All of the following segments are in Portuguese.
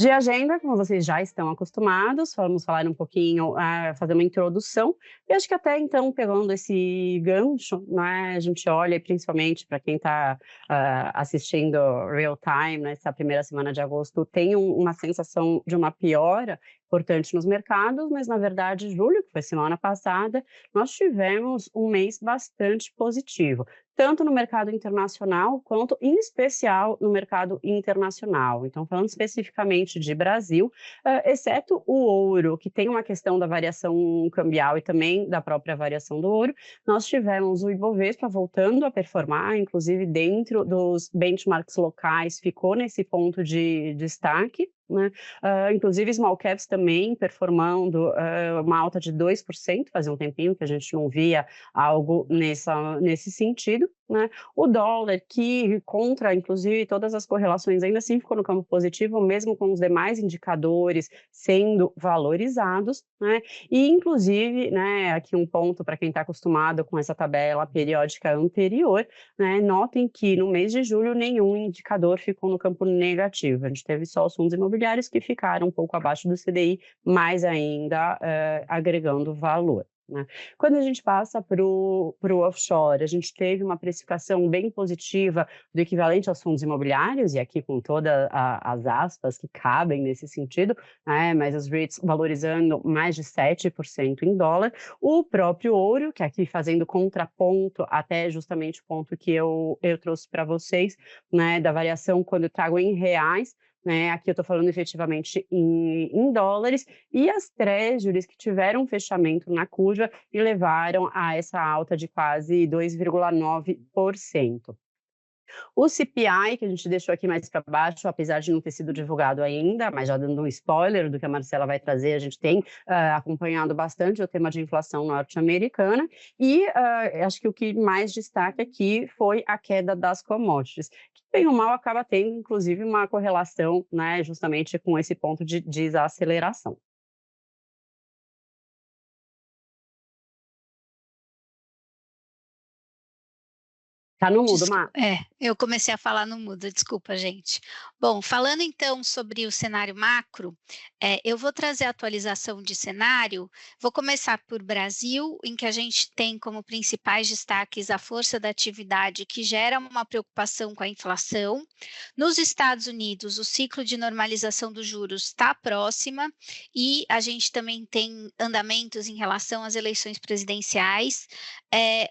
De agenda, como vocês já estão acostumados, vamos falar um pouquinho, fazer uma introdução, e acho que até então, pegando esse gancho, né, a gente olha principalmente para quem está assistindo real time, nessa primeira semana de agosto, tem uma sensação de uma piora importante nos mercados, mas na verdade julho, que foi semana passada, nós tivemos um mês bastante positivo, tanto no mercado internacional quanto, em especial, no mercado internacional. Então, falando especificamente de Brasil, exceto o ouro, que tem uma questão da variação cambial e também da própria variação do ouro, nós tivemos o Ibovespa voltando a performar, inclusive dentro dos benchmarks locais, ficou nesse ponto de destaque, né? Inclusive small caps também performando uma alta de 2%, fazia um tempinho que a gente não via algo nesse sentido, né? O dólar, que contra, inclusive, todas as correlações, ainda assim ficou no campo positivo, mesmo com os demais indicadores sendo valorizados, né? E, inclusive, né, aqui um ponto para quem está acostumado com essa tabela periódica anterior, né, notem que no mês de julho nenhum indicador ficou no campo negativo, a gente teve só os fundos imobiliários que ficaram um pouco abaixo do CDI, mais ainda agregando valor, né? Quando a gente passa para o offshore, a gente teve uma precificação bem positiva do equivalente aos fundos imobiliários, e aqui com todas as aspas que cabem nesse sentido, né, mas os REITs valorizando mais de 7% em dólar. O próprio ouro, que aqui fazendo contraponto, até justamente o ponto que eu trouxe para vocês, né, da variação quando eu trago em reais, né, aqui eu estou falando efetivamente em dólares, e as treasuries que tiveram fechamento na curva e levaram a essa alta de quase 2,9%. O CPI, que a gente deixou aqui mais para baixo, apesar de não ter sido divulgado ainda, mas já dando um spoiler do que a Marcela vai trazer, a gente tem acompanhado bastante o tema de inflação norte-americana e acho que o que mais destaca aqui foi a queda das commodities, que bem ou mal acaba tendo, inclusive, uma correlação, né, justamente com esse ponto de desaceleração. Tá no mudo, Má. Eu comecei a falar no mudo, desculpa, gente. Bom, falando então sobre o cenário macro, eu vou trazer a atualização de cenário. Vou começar por Brasil, em que a gente tem como principais destaques a força da atividade, que gera uma preocupação com a inflação. Nos Estados Unidos, o ciclo de normalização dos juros está próxima e a gente também tem andamentos em relação às eleições presidenciais.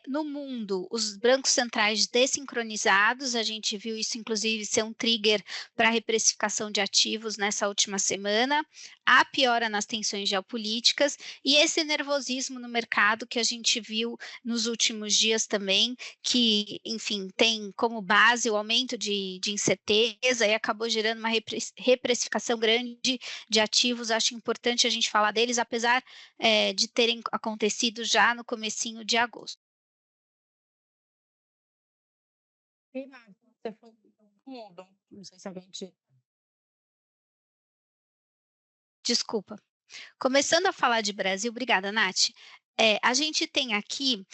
No mundo, os bancos centrais desincronizados, a gente viu isso inclusive ser um trigger para a reprecificação de ativos nessa última semana, a piora nas tensões geopolíticas e esse nervosismo no mercado que a gente viu nos últimos dias também, que, enfim, tem como base o aumento de incerteza e acabou gerando uma reprecificação grande de ativos. Acho importante a gente falar deles, apesar de terem acontecido já no comecinho de agosto. Você foi mudo. Não sei se alguém te... Desculpa. Começando a falar de Brasil, obrigada, Nath. A gente tem aqui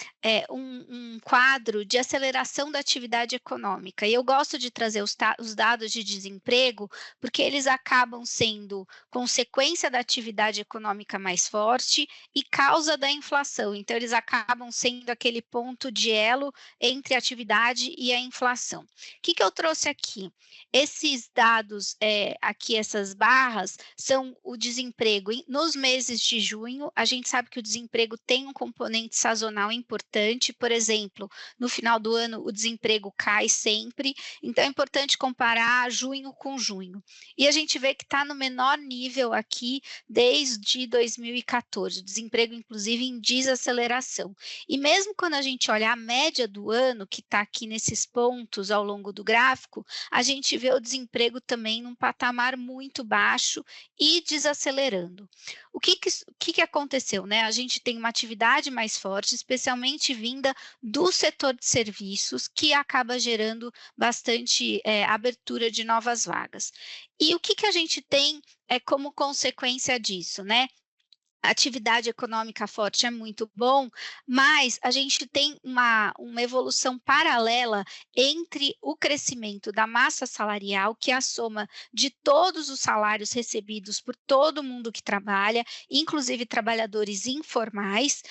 um quadro de aceleração da atividade econômica, e eu gosto de trazer os dados de desemprego, porque eles acabam sendo consequência da atividade econômica mais forte e causa da inflação. Então, eles acabam sendo aquele ponto de elo entre a atividade e a inflação. O que eu trouxe aqui? Esses dados, aqui, essas barras, são o desemprego nos meses de junho. A gente sabe que o desemprego tem um componente sazonal importante, por exemplo, no final do ano o desemprego cai sempre, então é importante comparar junho com junho. E a gente vê que está no menor nível aqui desde 2014, o desemprego inclusive em desaceleração. E mesmo quando a gente olha a média do ano, que está aqui nesses pontos ao longo do gráfico, a gente vê o desemprego também num patamar muito baixo e desacelerando. O que aconteceu, né? A gente tem uma atividade mais forte, especialmente vinda do setor de serviços, que acaba gerando bastante abertura de novas vagas. E o que a gente tem como consequência disso, né? atividade econômica forte é muito bom, mas a gente tem uma evolução paralela entre o crescimento da massa salarial, que é a soma de todos os salários recebidos por todo mundo que trabalha, inclusive trabalhadores informais,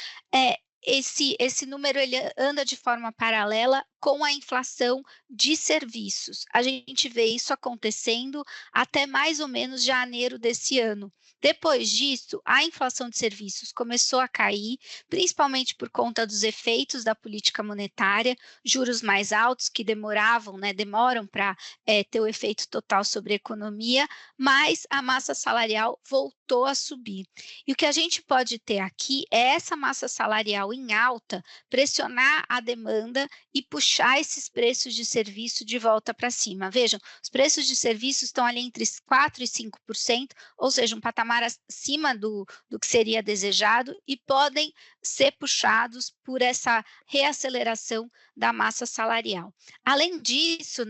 esse número ele anda de forma paralela com a inflação de serviços. A gente vê isso acontecendo até mais ou menos janeiro desse ano. Depois disso, a inflação de serviços começou a cair, principalmente por conta dos efeitos da política monetária, juros mais altos que demoram para ter o efeito total sobre a economia, mas a massa salarial voltou a subir. E o que a gente pode ter aqui é essa massa salarial em alta pressionar a demanda e puxar esses preços de serviço de volta para cima. Vejam, os preços de serviços estão ali entre 4% e 5%, ou seja, um patamar acima do que seria desejado e podem ser puxados por essa reaceleração da massa salarial. Além disso,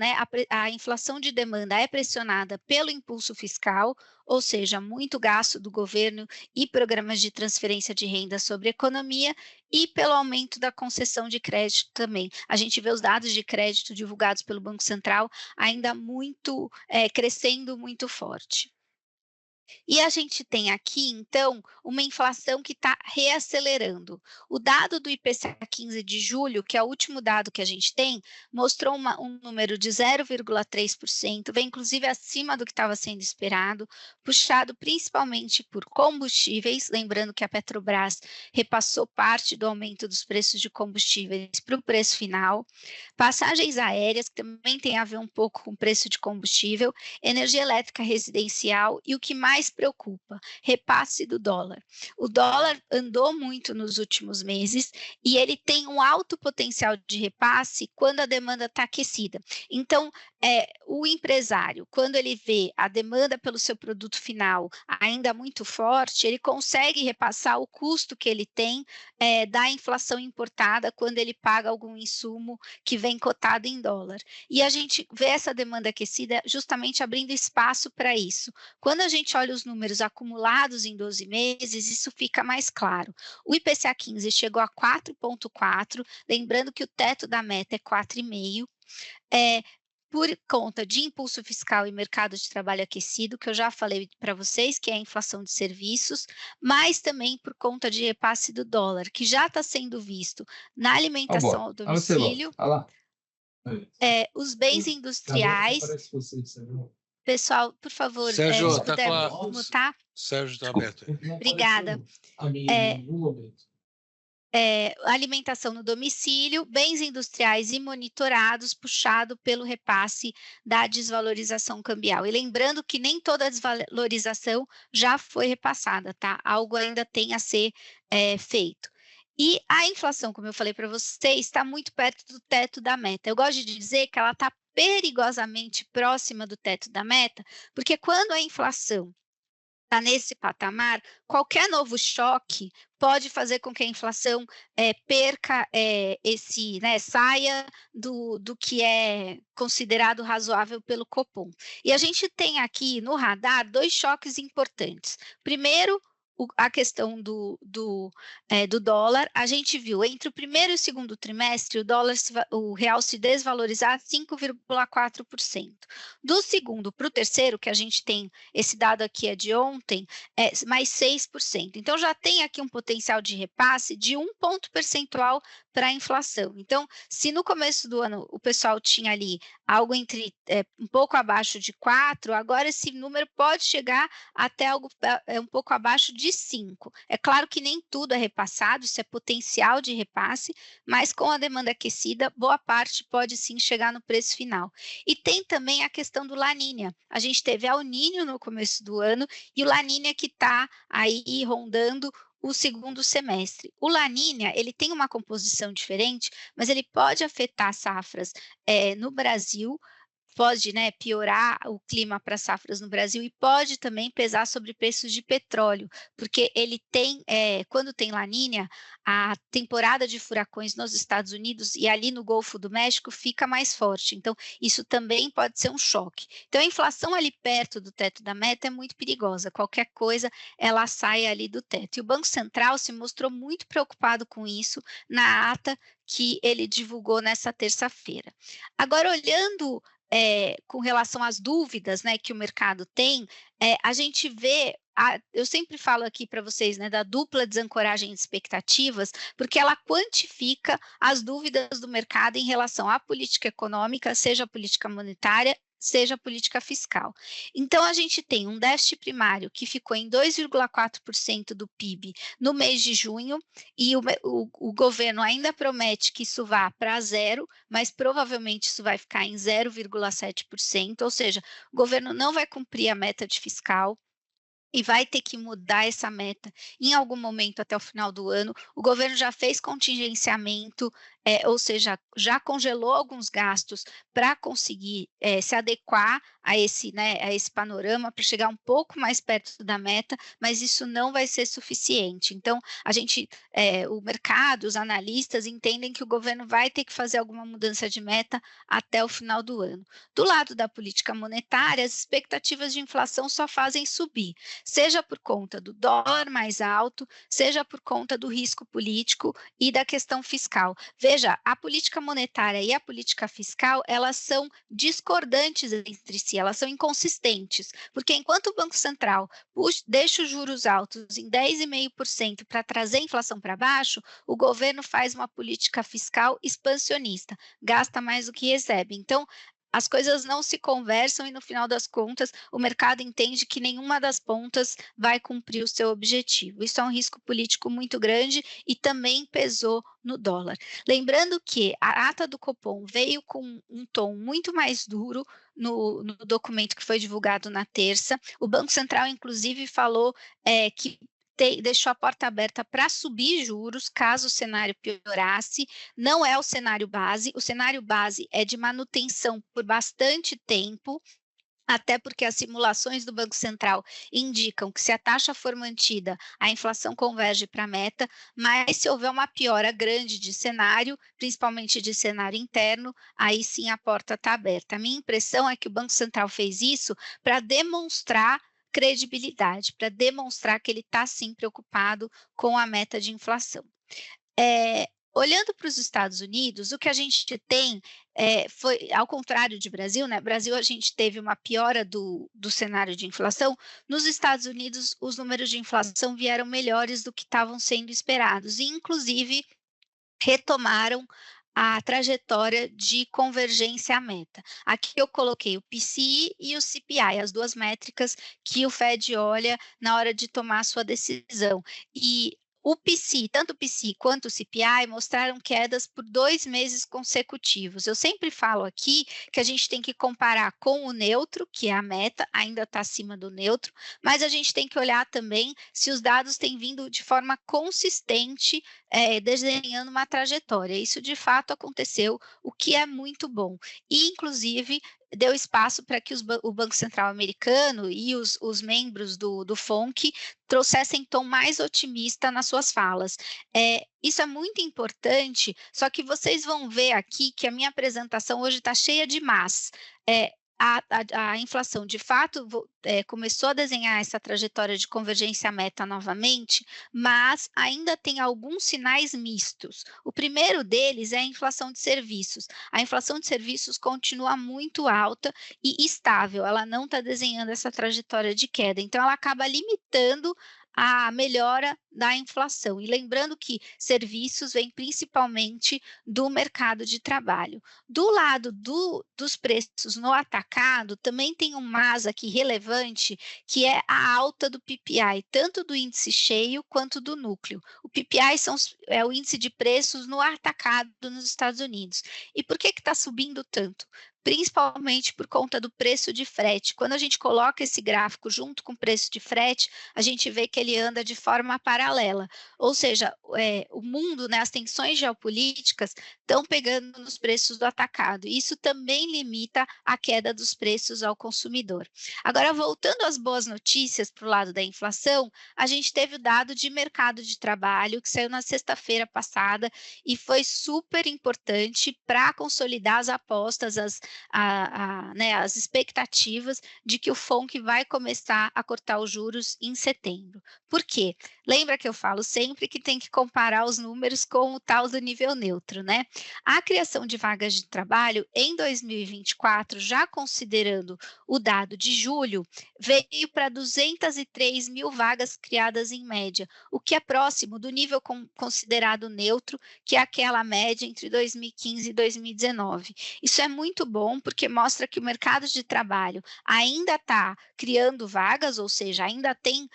a inflação de demanda é pressionada pelo impulso fiscal, ou seja, muito gasto do governo e programas de transferência de renda sobre a economia, e pelo aumento da concessão de crédito também. A gente vê os dados de crédito divulgados pelo Banco Central ainda crescendo muito forte. E a gente tem aqui, então, uma inflação que está reacelerando. O dado do IPCA 15 de julho, que é o último dado que a gente tem, mostrou um número de 0,3%, vem inclusive acima do que estava sendo esperado, puxado principalmente por combustíveis, lembrando que a Petrobras repassou parte do aumento dos preços de combustíveis para o preço final, passagens aéreas, que também tem a ver um pouco com o preço de combustível, energia elétrica residencial e o que mais preocupa, repasse do dólar. O dólar andou muito nos últimos meses e ele tem um alto potencial de repasse quando a demanda está aquecida. Então, o empresário, quando ele vê a demanda pelo seu produto final ainda muito forte, ele consegue repassar o custo que ele tem da inflação importada quando ele paga algum insumo que vem cotado em dólar. E a gente vê essa demanda aquecida justamente abrindo espaço para isso. Quando a gente olha os números acumulados em 12 meses, isso fica mais claro. O IPCA 15 chegou a 4,4, lembrando que o teto da meta é 4,5, por conta de impulso fiscal e mercado de trabalho aquecido, que eu já falei para vocês, que é a inflação de serviços, mas também por conta de repasse do dólar, que já está sendo visto na alimentação ao domicílio, os bens industriais. Pessoal, por favor, Sérgio, se puder mutar. Sérgio está aberto. Obrigada. Alimentação no domicílio, bens industriais e monitorados, puxado pelo repasse da desvalorização cambial. E lembrando que nem toda a desvalorização já foi repassada, tá? Algo ainda tem a ser feito. E a inflação, como eu falei para vocês, está muito perto do teto da meta. Eu gosto de dizer que ela está perigosamente próxima do teto da meta, porque quando a inflação está nesse patamar, qualquer novo choque pode fazer com que a inflação perca saia do que é considerado razoável pelo Copom. E a gente tem aqui no radar 2 choques importantes. Primeiro, a questão do dólar. A gente viu entre o primeiro e o segundo trimestre o real se desvalorizar 5,4%. Do segundo para o terceiro, que a gente tem, esse dado aqui é de ontem, mais 6%. Então já tem aqui um potencial de repasse de 1 ponto percentual para a inflação. Então, se no começo do ano o pessoal tinha ali algo entre um pouco abaixo de 4, agora esse número pode chegar até algo um pouco abaixo de 5. É claro que nem tudo é repassado, isso é potencial de repasse, mas com a demanda aquecida, boa parte pode sim chegar no preço final. E tem também a questão do La Niña. A gente teve El Niño no começo do ano e o La Niña que está aí rondando o segundo semestre. O La Niña, ele tem uma composição diferente, mas ele pode afetar safras no Brasil, pode, né, piorar o clima para safras no Brasil e pode também pesar sobre preços de petróleo, porque ele tem, quando tem La Niña, a temporada de furacões nos Estados Unidos e ali no Golfo do México fica mais forte, então isso também pode ser um choque. Então a inflação ali perto do teto da meta é muito perigosa, qualquer coisa ela sai ali do teto. E o Banco Central se mostrou muito preocupado com isso na ata que ele divulgou nessa terça-feira. Agora olhando com relação às dúvidas, né, que o mercado tem, a gente vê eu sempre falo aqui para vocês, né, da dupla desancoragem de expectativas, porque ela quantifica as dúvidas do mercado em relação à política econômica, seja a política monetária, seja a política fiscal. Então, a gente tem um déficit primário que ficou em 2,4% do PIB no mês de junho, e o governo ainda promete que isso vá para zero, mas provavelmente isso vai ficar em 0,7%, ou seja, o governo não vai cumprir a meta de fiscal e vai ter que mudar essa meta em algum momento até o final do ano. O governo já fez contingenciamento, ou seja, já congelou alguns gastos para conseguir se adequar a esse, né, a esse panorama, para chegar um pouco mais perto da meta, mas isso não vai ser suficiente. Então, o mercado, os analistas entendem que o governo vai ter que fazer alguma mudança de meta até o final do ano. Do lado da política monetária, as expectativas de inflação só fazem subir, seja por conta do dólar mais alto, seja por conta do risco político e da questão fiscal. Veja, a política monetária e a política fiscal, elas são discordantes entre si, elas são inconsistentes, porque enquanto o Banco Central deixa os juros altos em 10,5% para trazer a inflação para baixo, o governo faz uma política fiscal expansionista, gasta mais do que recebe. Então, as coisas não se conversam e, no final das contas, o mercado entende que nenhuma das pontas vai cumprir o seu objetivo. Isso é um risco político muito grande e também pesou no dólar. Lembrando que a ata do Copom veio com um tom muito mais duro no documento que foi divulgado na terça. O Banco Central, inclusive, falou que deixou a porta aberta para subir juros caso o cenário piorasse. Não é o cenário base é de manutenção por bastante tempo, até porque as simulações do Banco Central indicam que se a taxa for mantida, a inflação converge para a meta, mas se houver uma piora grande de cenário, principalmente de cenário interno, aí sim a porta está aberta. A minha impressão é que o Banco Central fez isso para demonstrar credibilidade, para demonstrar que ele está sim preocupado com a meta de inflação. Olhando para os Estados Unidos, o que a gente tem foi, ao contrário de Brasil, né? Brasil a gente teve uma piora do cenário de inflação. Nos Estados Unidos, os números de inflação vieram melhores do que estavam sendo esperados, e inclusive retomaram a trajetória de convergência à meta. Aqui eu coloquei o PCI e o CPI, as duas métricas que o Fed olha na hora de tomar a sua decisão. E o PCI, tanto o PCI quanto o CPI, mostraram quedas por 2 meses consecutivos. Eu sempre falo aqui que a gente tem que comparar com o neutro, que é a meta, ainda está acima do neutro, mas a gente tem que olhar também se os dados têm vindo de forma consistente, desenhando uma trajetória. Isso de fato aconteceu, o que é muito bom. E, inclusive, deu espaço para que o Banco Central americano e os membros do FONC trouxessem tom mais otimista nas suas falas. Isso é muito importante, só que vocês vão ver aqui que a minha apresentação hoje está cheia de mas. A inflação, de fato, começou a desenhar essa trajetória de convergência à meta novamente, mas ainda tem alguns sinais mistos. O primeiro deles é a inflação de serviços. A inflação de serviços continua muito alta e estável, ela não está desenhando essa trajetória de queda, então ela acaba limitando a melhora da inflação. E lembrando que serviços vêm principalmente do mercado de trabalho. Do lado dos preços no atacado, também tem um mas aqui relevante, que é a alta do PPI, tanto do índice cheio quanto do núcleo. O PPI é o índice de preços no atacado nos Estados Unidos. E por que está subindo tanto? principalmente por conta do preço de frete. Quando a gente coloca esse gráfico junto com o preço de frete, a gente vê que ele anda de forma paralela, ou seja, o mundo, né, as tensões geopolíticas estão pegando nos preços do atacado, e isso também limita a queda dos preços ao consumidor. Agora, voltando às boas notícias para o lado da inflação, a gente teve o dado de mercado de trabalho que saiu na sexta-feira passada e foi super importante para consolidar as apostas, né, as expectativas de que o FONC vai começar a cortar os juros em setembro. Por quê? Lembra que eu falo sempre que tem que comparar os números com o tal do nível neutro, né? A criação de vagas de trabalho em 2024, já considerando o dado de julho, veio para 203 mil vagas criadas em média, o que é próximo do nível considerado neutro, que é aquela média entre 2015 e 2019. Isso é muito bom porque mostra que o mercado de trabalho ainda está criando vagas, ou seja, ainda tem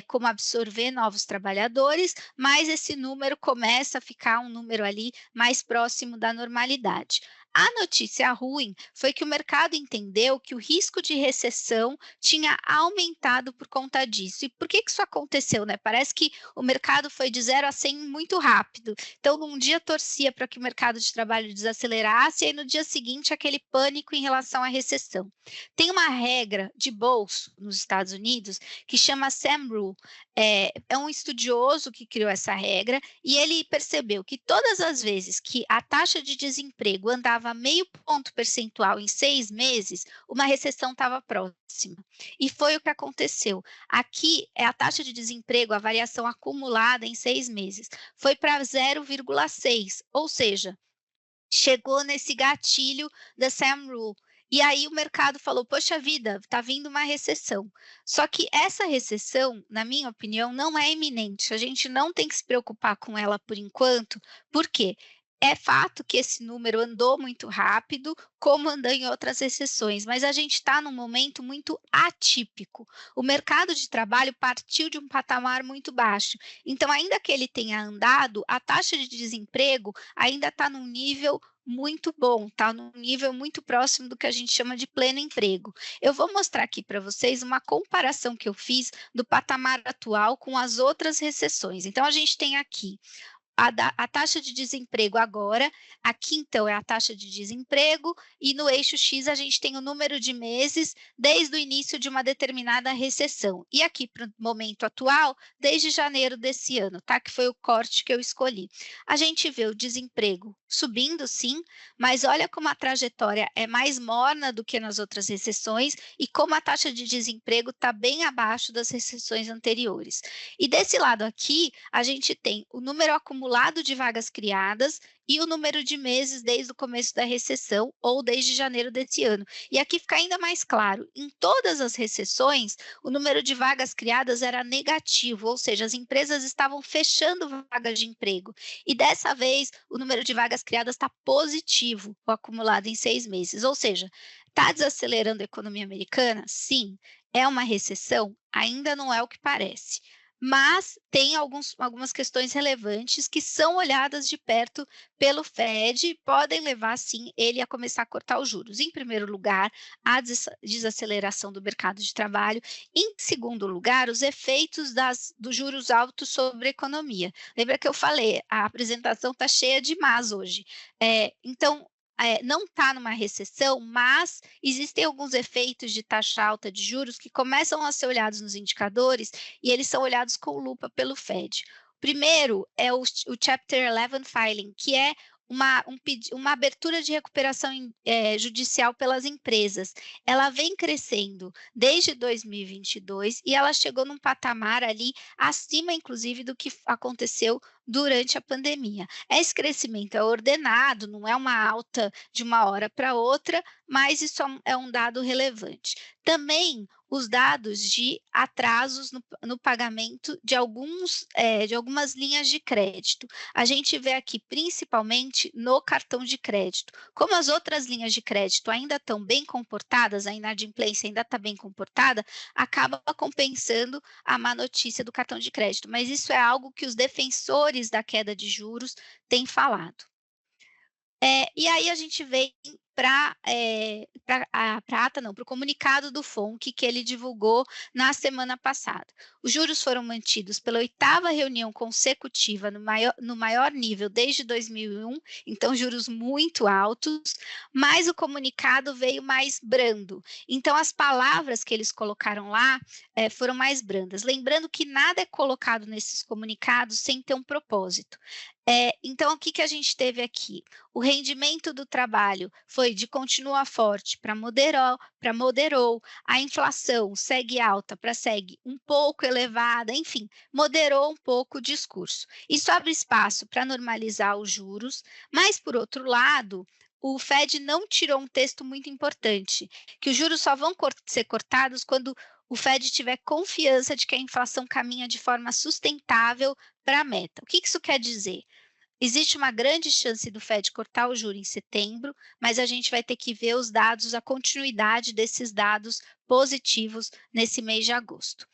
como absorver novos trabalhadores, mas esse número começa a ficar um número ali mais próximo da normalidade. A notícia ruim foi que o mercado entendeu que o risco de recessão tinha aumentado por conta disso. E por que isso aconteceu, né? Parece que o mercado foi de 0 a 100 muito rápido. Então, num dia torcia para que o mercado de trabalho desacelerasse, e aí no dia seguinte aquele pânico em relação à recessão. Tem uma regra de bolso nos Estados Unidos que chama Sam Rule. É um estudioso que criou essa regra e ele percebeu que todas as vezes que a taxa de desemprego andava meio ponto percentual em 6 meses, uma recessão estava próxima. E foi o que aconteceu. Aqui é a taxa de desemprego, a variação acumulada em 6 meses, foi para 0,6, ou seja, chegou nesse gatilho da Sam Rule. E aí o mercado falou: poxa vida, está vindo uma recessão. Só que essa recessão, na minha opinião, não é iminente. A gente não tem que se preocupar com ela por enquanto. Por quê? É fato que esse número andou muito rápido, como andou em outras recessões, mas a gente está num momento muito atípico. O mercado de trabalho partiu de um patamar muito baixo. Então, ainda que ele tenha andado, a taxa de desemprego ainda está num nível muito bom, está num nível muito próximo do que a gente chama de pleno emprego. Eu vou mostrar aqui para vocês uma comparação que eu fiz do patamar atual com as outras recessões. Então, a gente tem aqui a taxa de desemprego agora, aqui então é a taxa de desemprego, e no eixo X a gente tem o número de meses desde o início de uma determinada recessão. E aqui para o momento atual, desde janeiro desse ano, tá? Que foi o corte que eu escolhi. A gente vê o desemprego subindo, sim, mas olha como a trajetória é mais morna do que nas outras recessões e como a taxa de desemprego está bem abaixo das recessões anteriores. E desse lado aqui, a gente tem o número acumulado de vagas criadas e o número de meses desde o começo da recessão ou desde janeiro desse ano. E aqui fica ainda mais claro, em todas as recessões, o número de vagas criadas era negativo, ou seja, as empresas estavam fechando vagas de emprego. E dessa vez, o número de vagas criadas está positivo, o acumulado em 6 meses. Ou seja, está desacelerando a economia americana? Sim. É uma recessão? Ainda não é o que parece. Mas tem algumas questões relevantes que são olhadas de perto pelo Fed e podem levar, sim, ele a começar a cortar os juros. Em primeiro lugar, a desaceleração do mercado de trabalho. Em segundo lugar, os efeitos dos juros altos sobre a economia. Lembra que eu falei, a apresentação está cheia de mas hoje. Então, não está numa recessão, mas existem alguns efeitos de taxa alta de juros que começam a ser olhados nos indicadores e eles são olhados com lupa pelo Fed. Primeiro é o Chapter 11 Filing, que é uma abertura de recuperação judicial pelas empresas. Ela vem crescendo desde 2022 e ela chegou num patamar ali acima, inclusive, do que aconteceu durante a pandemia. Esse crescimento é ordenado, não é uma alta de uma hora para outra, mas isso é um dado relevante. Também os dados de atrasos no pagamento de algumas linhas de crédito. A gente vê aqui principalmente no cartão de crédito. Como as outras linhas de crédito ainda estão bem comportadas, a inadimplência ainda está bem comportada, acaba compensando a má notícia do cartão de crédito. Mas isso é algo que os defensores da queda de juros têm falado. E aí a gente vem para a ata não, para o comunicado do FONC que ele divulgou na semana passada. Os juros foram mantidos pela 8ª reunião consecutiva no maior nível desde 2001, então juros muito altos, mas o comunicado veio mais brando. Então as palavras que eles colocaram lá foram mais brandas. Lembrando que nada é colocado nesses comunicados sem ter um propósito. Então, o que a gente teve aqui? O rendimento do trabalho foi de continua forte para moderou, a inflação segue alta para segue um pouco elevada, enfim, moderou um pouco o discurso. Isso abre espaço para normalizar os juros, mas, por outro lado, o Fed não tirou um texto muito importante, que os juros só vão ser cortados quando o Fed tiver confiança de que a inflação caminha de forma sustentável para a meta. O que isso quer dizer? Existe uma grande chance do Fed cortar o juro em setembro, mas a gente vai ter que ver os dados, a continuidade desses dados positivos nesse mês de agosto.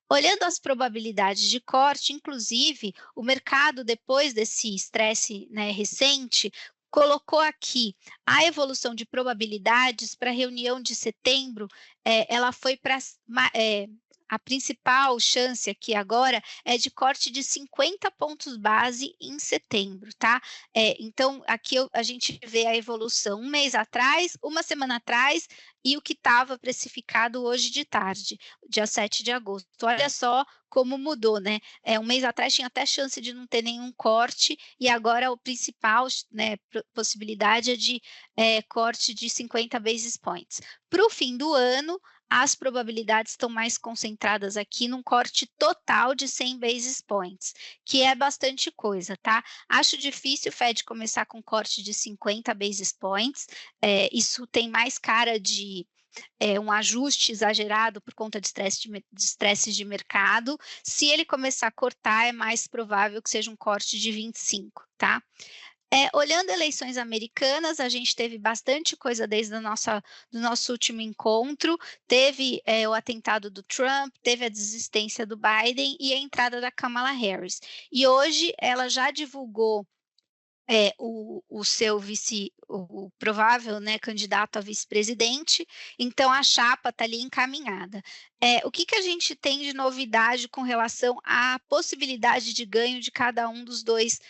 Olhando as probabilidades de corte, inclusive, o mercado, depois desse estresse, né, recente, colocou aqui a evolução de probabilidades para a reunião de setembro, ela foi para a principal chance aqui agora é de corte de 50 pontos base em setembro, tá? Então, aqui a gente vê a evolução um mês atrás, uma semana atrás, e o que estava precificado hoje de tarde, dia 7 de agosto. Olha só como mudou, né? Um mês atrás tinha até chance de não ter nenhum corte, e agora o principal, né, possibilidade é de corte de 50 basis points. Para o fim do ano, as probabilidades estão mais concentradas aqui num corte total de 100 basis points, que é bastante coisa, tá? Acho difícil o Fed começar com corte de 50 basis points, isso tem mais cara de um ajuste exagerado por conta de estresse de mercado. Se ele começar a cortar, é mais provável que seja um corte de 25, tá? Olhando eleições americanas, a gente teve bastante coisa desde do nosso último encontro. Teve o atentado do Trump, teve a desistência do Biden e a entrada da Kamala Harris. E hoje ela já divulgou o seu o provável, né, candidato a vice-presidente, então a chapa está ali encaminhada. O que a gente tem de novidade com relação à possibilidade de ganho de cada um dos dois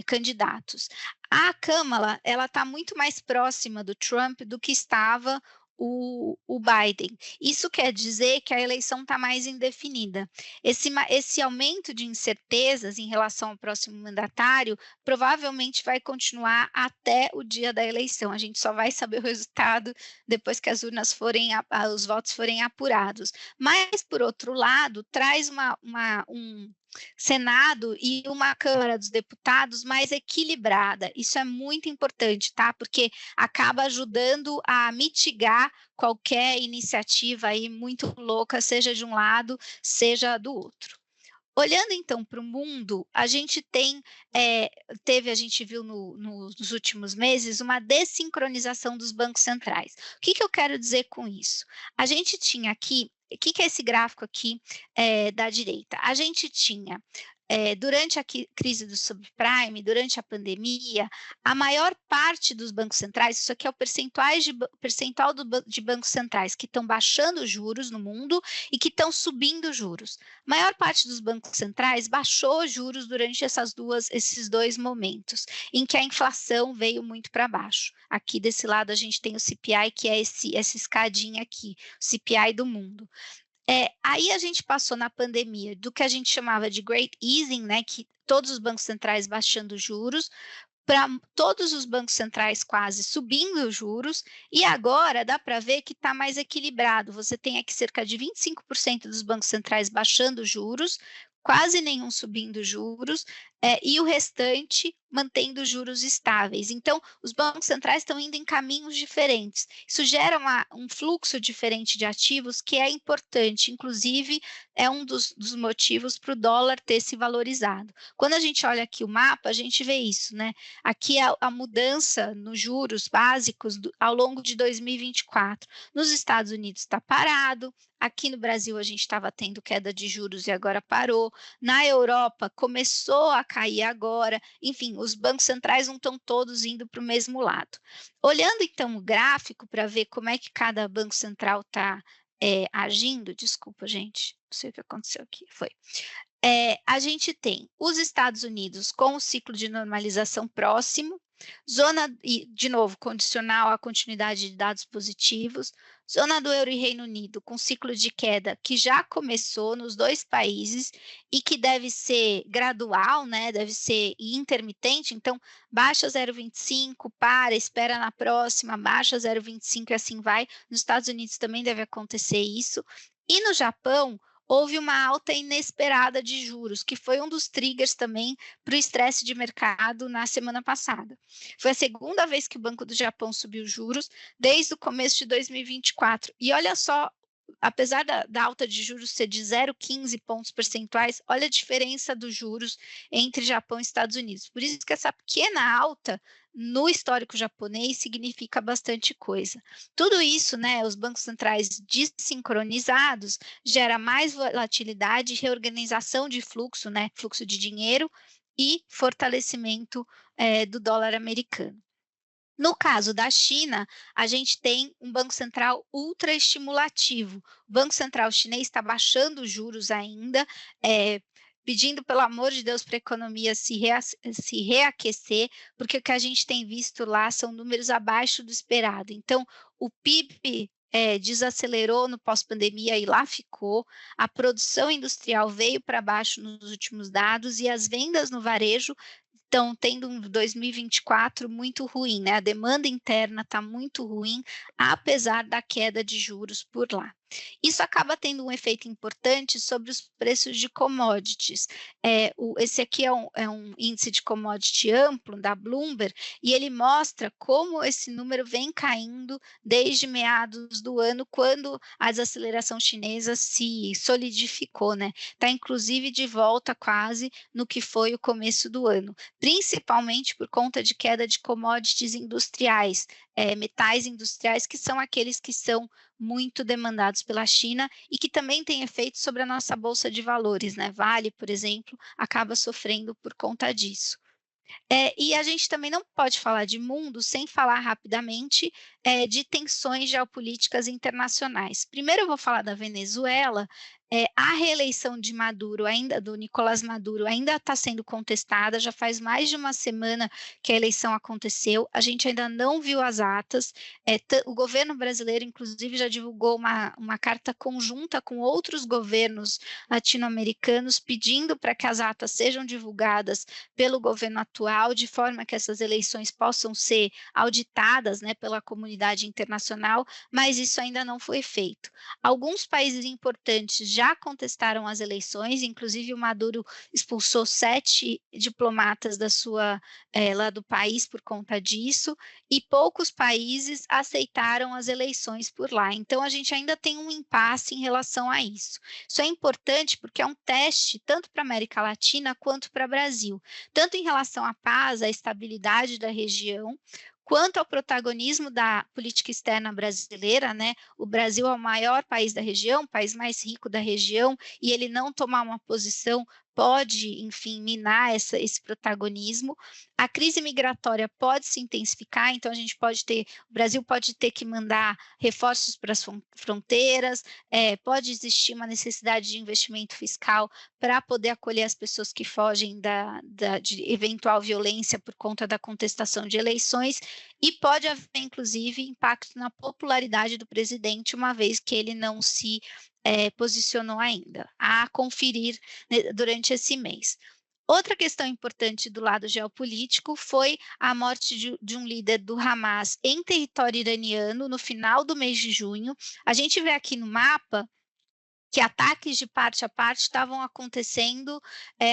candidatos? A Kamala, ela está muito mais próxima do Trump do que estava o Biden. Isso quer dizer que a eleição está mais indefinida. Esse aumento de incertezas em relação ao próximo mandatário provavelmente vai continuar até o dia da eleição. A gente só vai saber o resultado depois que as urnas os votos forem apurados. Mas, por outro lado, traz um Senado e uma Câmara dos Deputados mais equilibrada. Isso é muito importante, tá? Porque acaba ajudando a mitigar qualquer iniciativa aí muito louca, seja de um lado, seja do outro. Olhando então para o mundo, a gente a gente viu nos últimos meses uma dessincronização dos bancos centrais. O que eu quero dizer com isso? A gente tinha aqui, o que é esse gráfico aqui da direita? A gente tinha durante a crise do subprime, durante a pandemia, a maior parte dos bancos centrais, isso aqui é o percentual de bancos centrais que estão baixando juros no mundo e que estão subindo juros. A maior parte dos bancos centrais baixou juros durante esses dois momentos, em que a inflação veio muito para baixo. Aqui desse lado a gente tem o CPI, que é essa escadinha aqui, o CPI do mundo. Aí a gente passou na pandemia do que a gente chamava de Great Easing, né, que todos os bancos centrais baixando juros, para todos os bancos centrais quase subindo os juros, e agora dá para ver que está mais equilibrado. Você tem aqui cerca de 25% dos bancos centrais baixando juros, quase nenhum subindo juros, e o restante mantendo juros estáveis. Então, os bancos centrais estão indo em caminhos diferentes. Isso gera um fluxo diferente de ativos que é importante, inclusive é um dos motivos para o dólar ter se valorizado. Quando a gente olha aqui o mapa, a gente vê isso, né? Aqui a mudança nos juros básicos ao longo de 2024. Nos Estados Unidos está parado, aqui no Brasil a gente estava tendo queda de juros e agora parou. Na Europa começou a cair agora. Enfim, os bancos centrais não estão todos indo para o mesmo lado. Olhando então o gráfico para ver como é que cada banco central está agindo, desculpa, gente, não sei o que aconteceu aqui, foi. A gente tem os Estados Unidos com o ciclo de normalização próximo, e, de novo, condicional à continuidade de dados positivos, zona do euro e Reino Unido com ciclo de queda que já começou nos dois países e que deve ser gradual, né? Deve ser intermitente, então baixa 0,25, espera na próxima, baixa 0,25 e assim vai. Nos Estados Unidos também deve acontecer isso. E no Japão, houve uma alta inesperada de juros, que foi um dos triggers também para o estresse de mercado na semana passada. Foi a segunda vez que o Banco do Japão subiu juros desde o começo de 2024. E olha só, apesar da alta de juros ser de 0,15 pontos percentuais, olha a diferença dos juros entre Japão e Estados Unidos. Por isso que essa pequena alta no histórico japonês significa bastante coisa. Tudo isso, né, os bancos centrais desincronizados, gera mais volatilidade, reorganização de fluxo, né, fluxo de dinheiro e fortalecimento do dólar americano. No caso da China, a gente tem um Banco Central ultra estimulativo. O Banco Central chinês está baixando os juros ainda, pedindo, pelo amor de Deus, para a economia se reaquecer, porque o que a gente tem visto lá são números abaixo do esperado. Então, o PIB desacelerou no pós-pandemia e lá ficou, a produção industrial veio para baixo nos últimos dados e as vendas no varejo estão tendo um 2024 muito ruim, né? A demanda interna está muito ruim, apesar da queda de juros por lá. Isso acaba tendo um efeito importante sobre os preços de commodities. Esse aqui é um índice de commodity amplo da Bloomberg e ele mostra como esse número vem caindo desde meados do ano, quando a desaceleração chinesa se solidificou, né? Está inclusive de volta quase no que foi o começo do ano, principalmente por conta de queda de commodities industriais, metais industriais, que são aqueles que são muito demandados pela China e que também têm efeito sobre a nossa bolsa de valores, né? Vale, por exemplo, acaba sofrendo por conta disso. E a gente também não pode falar de mundo sem falar rapidamente de tensões geopolíticas internacionais. Primeiro eu vou falar da Venezuela. A reeleição de Maduro, do Nicolás Maduro, ainda está sendo contestada, já faz mais de uma semana que a eleição aconteceu, a gente ainda não viu as atas, o governo brasileiro, inclusive, já divulgou uma carta conjunta com outros governos latino-americanos pedindo para que as atas sejam divulgadas pelo governo atual, de forma que essas eleições possam ser auditadas, né, pela comunidade internacional, mas isso ainda não foi feito. Alguns países importantes já contestaram as eleições, inclusive o Maduro expulsou 7 diplomatas lá do país por conta disso, e poucos países aceitaram as eleições por lá. Então, a gente ainda tem um impasse em relação a isso. Isso é importante porque é um teste tanto para a América Latina quanto para o Brasil, tanto em relação à paz, à estabilidade da região, quanto ao protagonismo da política externa brasileira, né? O Brasil é o maior país da região, o país mais rico da região, e ele não tomar uma posição pode, enfim, minar esse protagonismo. A crise migratória pode se intensificar, então o Brasil pode ter que mandar reforços para as fronteiras, pode existir uma necessidade de investimento fiscal para poder acolher as pessoas que fogem de eventual violência por conta da contestação de eleições, e pode haver, inclusive, impacto na popularidade do presidente, uma vez que ele não se posicionou ainda, a conferir, né, durante esse mês. Outra questão importante do lado geopolítico foi a morte de um líder do Hamas em território iraniano no final do mês de junho. A gente vê aqui no mapa que ataques de parte a parte estavam acontecendo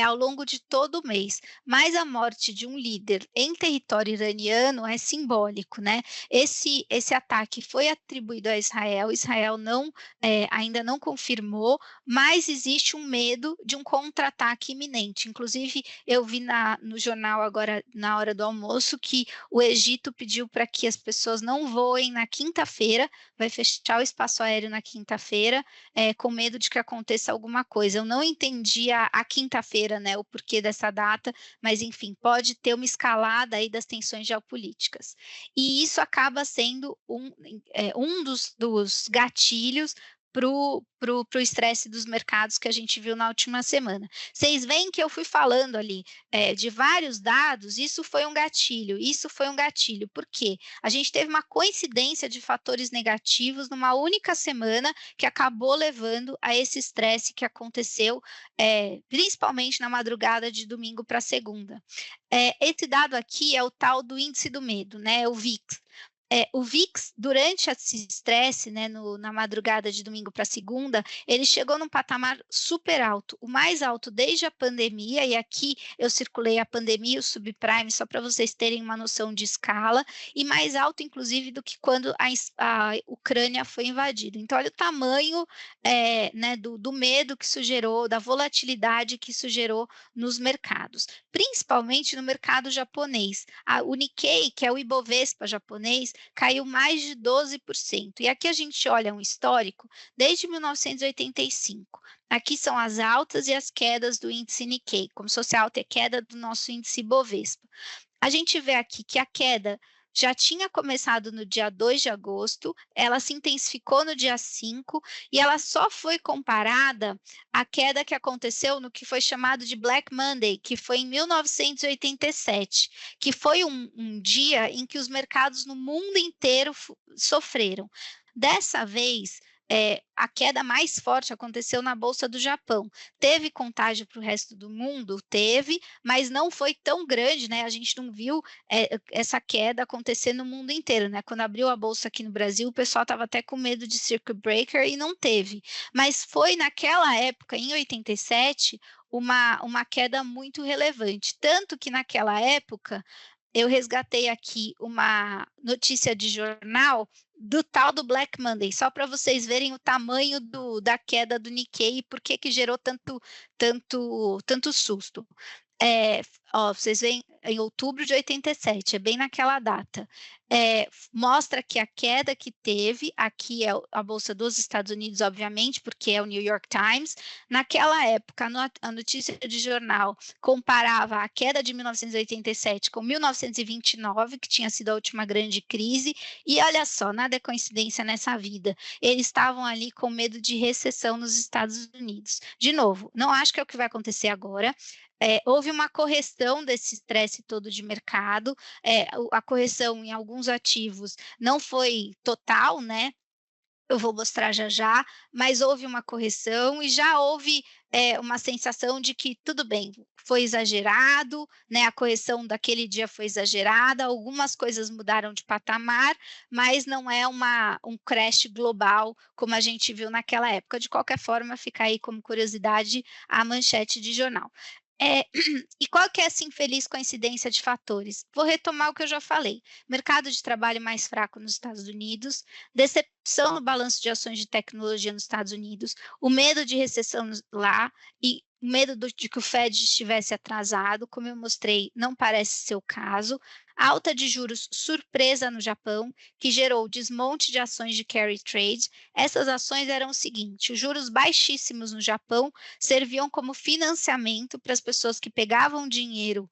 ao longo de todo o mês, mas a morte de um líder em território iraniano é simbólico, né? Esse ataque foi atribuído a Israel, Israel ainda não confirmou, mas existe um medo de um contra-ataque iminente. Inclusive, eu vi no jornal agora, na hora do almoço, que o Egito pediu para que as pessoas não voem na quinta-feira, vai fechar o espaço aéreo na quinta-feira, com medo medo de que aconteça alguma coisa. Eu não entendi a quinta-feira, né, o porquê dessa data, mas enfim, pode ter uma escalada aí das tensões geopolíticas. E isso acaba sendo um dos gatilhos para o estresse dos mercados que a gente viu na última semana. Vocês veem que eu fui falando ali de vários dados, isso foi um gatilho, isso foi um gatilho. Por quê? A gente teve uma coincidência de fatores negativos numa única semana que acabou levando a esse estresse que aconteceu, principalmente na madrugada de domingo para segunda. Esse dado aqui é o tal do índice do medo, né? O VIX. O VIX, durante esse estresse, né, na madrugada de domingo para segunda, ele chegou num patamar super alto, o mais alto desde a pandemia, e aqui eu circulei a pandemia e o subprime, só para vocês terem uma noção de escala, e mais alto, inclusive, do que quando a Ucrânia foi invadida. Então, olha o tamanho né, do medo que isso gerou, da volatilidade que isso gerou nos mercados, principalmente no mercado japonês. O Nikkei, que é o Ibovespa japonês, caiu mais de 12%. E aqui a gente olha um histórico desde 1985. Aqui são as altas e as quedas do índice Nikkei, como se fosse a alta e queda do nosso índice Ibovespa. A gente vê aqui que a queda já tinha começado no dia 2 de agosto, ela se intensificou no dia 5 e ela só foi comparada à queda que aconteceu no que foi chamado de Black Monday, que foi em 1987, que foi um dia em que os mercados no mundo inteiro sofreram. Dessa vez, a queda mais forte aconteceu na Bolsa do Japão. Teve contágio para o resto do mundo? Teve, mas não foi tão grande, né? A gente não viu essa queda acontecer no mundo inteiro, né? Quando abriu a Bolsa aqui no Brasil, o pessoal estava até com medo de circuit breaker e não teve. Mas foi naquela época, em 87, uma queda muito relevante. Tanto que naquela época, eu resgatei aqui uma notícia de jornal do tal do Black Monday, só para vocês verem o tamanho da queda do Nikkei e por que gerou tanto susto. Vocês veem em outubro de 87, é bem naquela data. Mostra que a queda que teve, aqui é a Bolsa dos Estados Unidos, obviamente, porque é o New York Times. Naquela época, a notícia de jornal comparava a queda de 1987 com 1929, que tinha sido a última grande crise, e olha só, nada é coincidência nessa vida. Eles estavam ali com medo de recessão nos Estados Unidos. De novo, não acho que é o que vai acontecer agora. Houve uma correção desse estresse todo de mercado, a correção em alguns ativos não foi total, né? Eu vou mostrar já já, mas houve uma correção e já houve uma sensação de que tudo bem, foi exagerado, né? A correção daquele dia foi exagerada, algumas coisas mudaram de patamar, mas não é um crash global como a gente viu naquela época. De qualquer forma, fica aí como curiosidade a manchete de jornal. E qual que é essa infeliz coincidência de fatores? Vou retomar o que eu já falei. Mercado de trabalho mais fraco nos Estados Unidos, decepção no balanço de ações de tecnologia nos Estados Unidos, o medo de recessão lá e o medo de que o Fed estivesse atrasado, como eu mostrei, não parece ser o caso. Alta de juros surpresa no Japão, que gerou desmonte de ações de carry trade. Essas ações eram o seguinte: os juros baixíssimos no Japão serviam como financiamento para as pessoas que pegavam dinheiro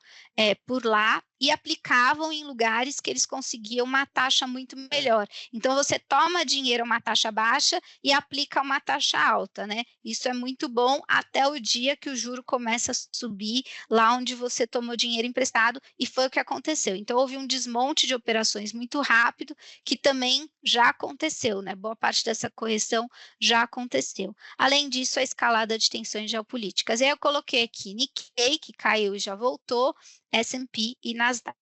por lá e aplicavam em lugares que eles conseguiam uma taxa muito melhor. Então, você toma dinheiro a uma taxa baixa e aplica uma taxa alta, né? Isso é muito bom até o dia que o juro começa a subir lá onde você tomou dinheiro emprestado, e foi o que aconteceu. Então, houve um desmonte de operações muito rápido, que também já aconteceu, né? Boa parte dessa correção já aconteceu. Além disso, a escalada de tensões geopolíticas. E aí eu coloquei aqui Nikkei, que caiu e já voltou, S&P e Nasdaq.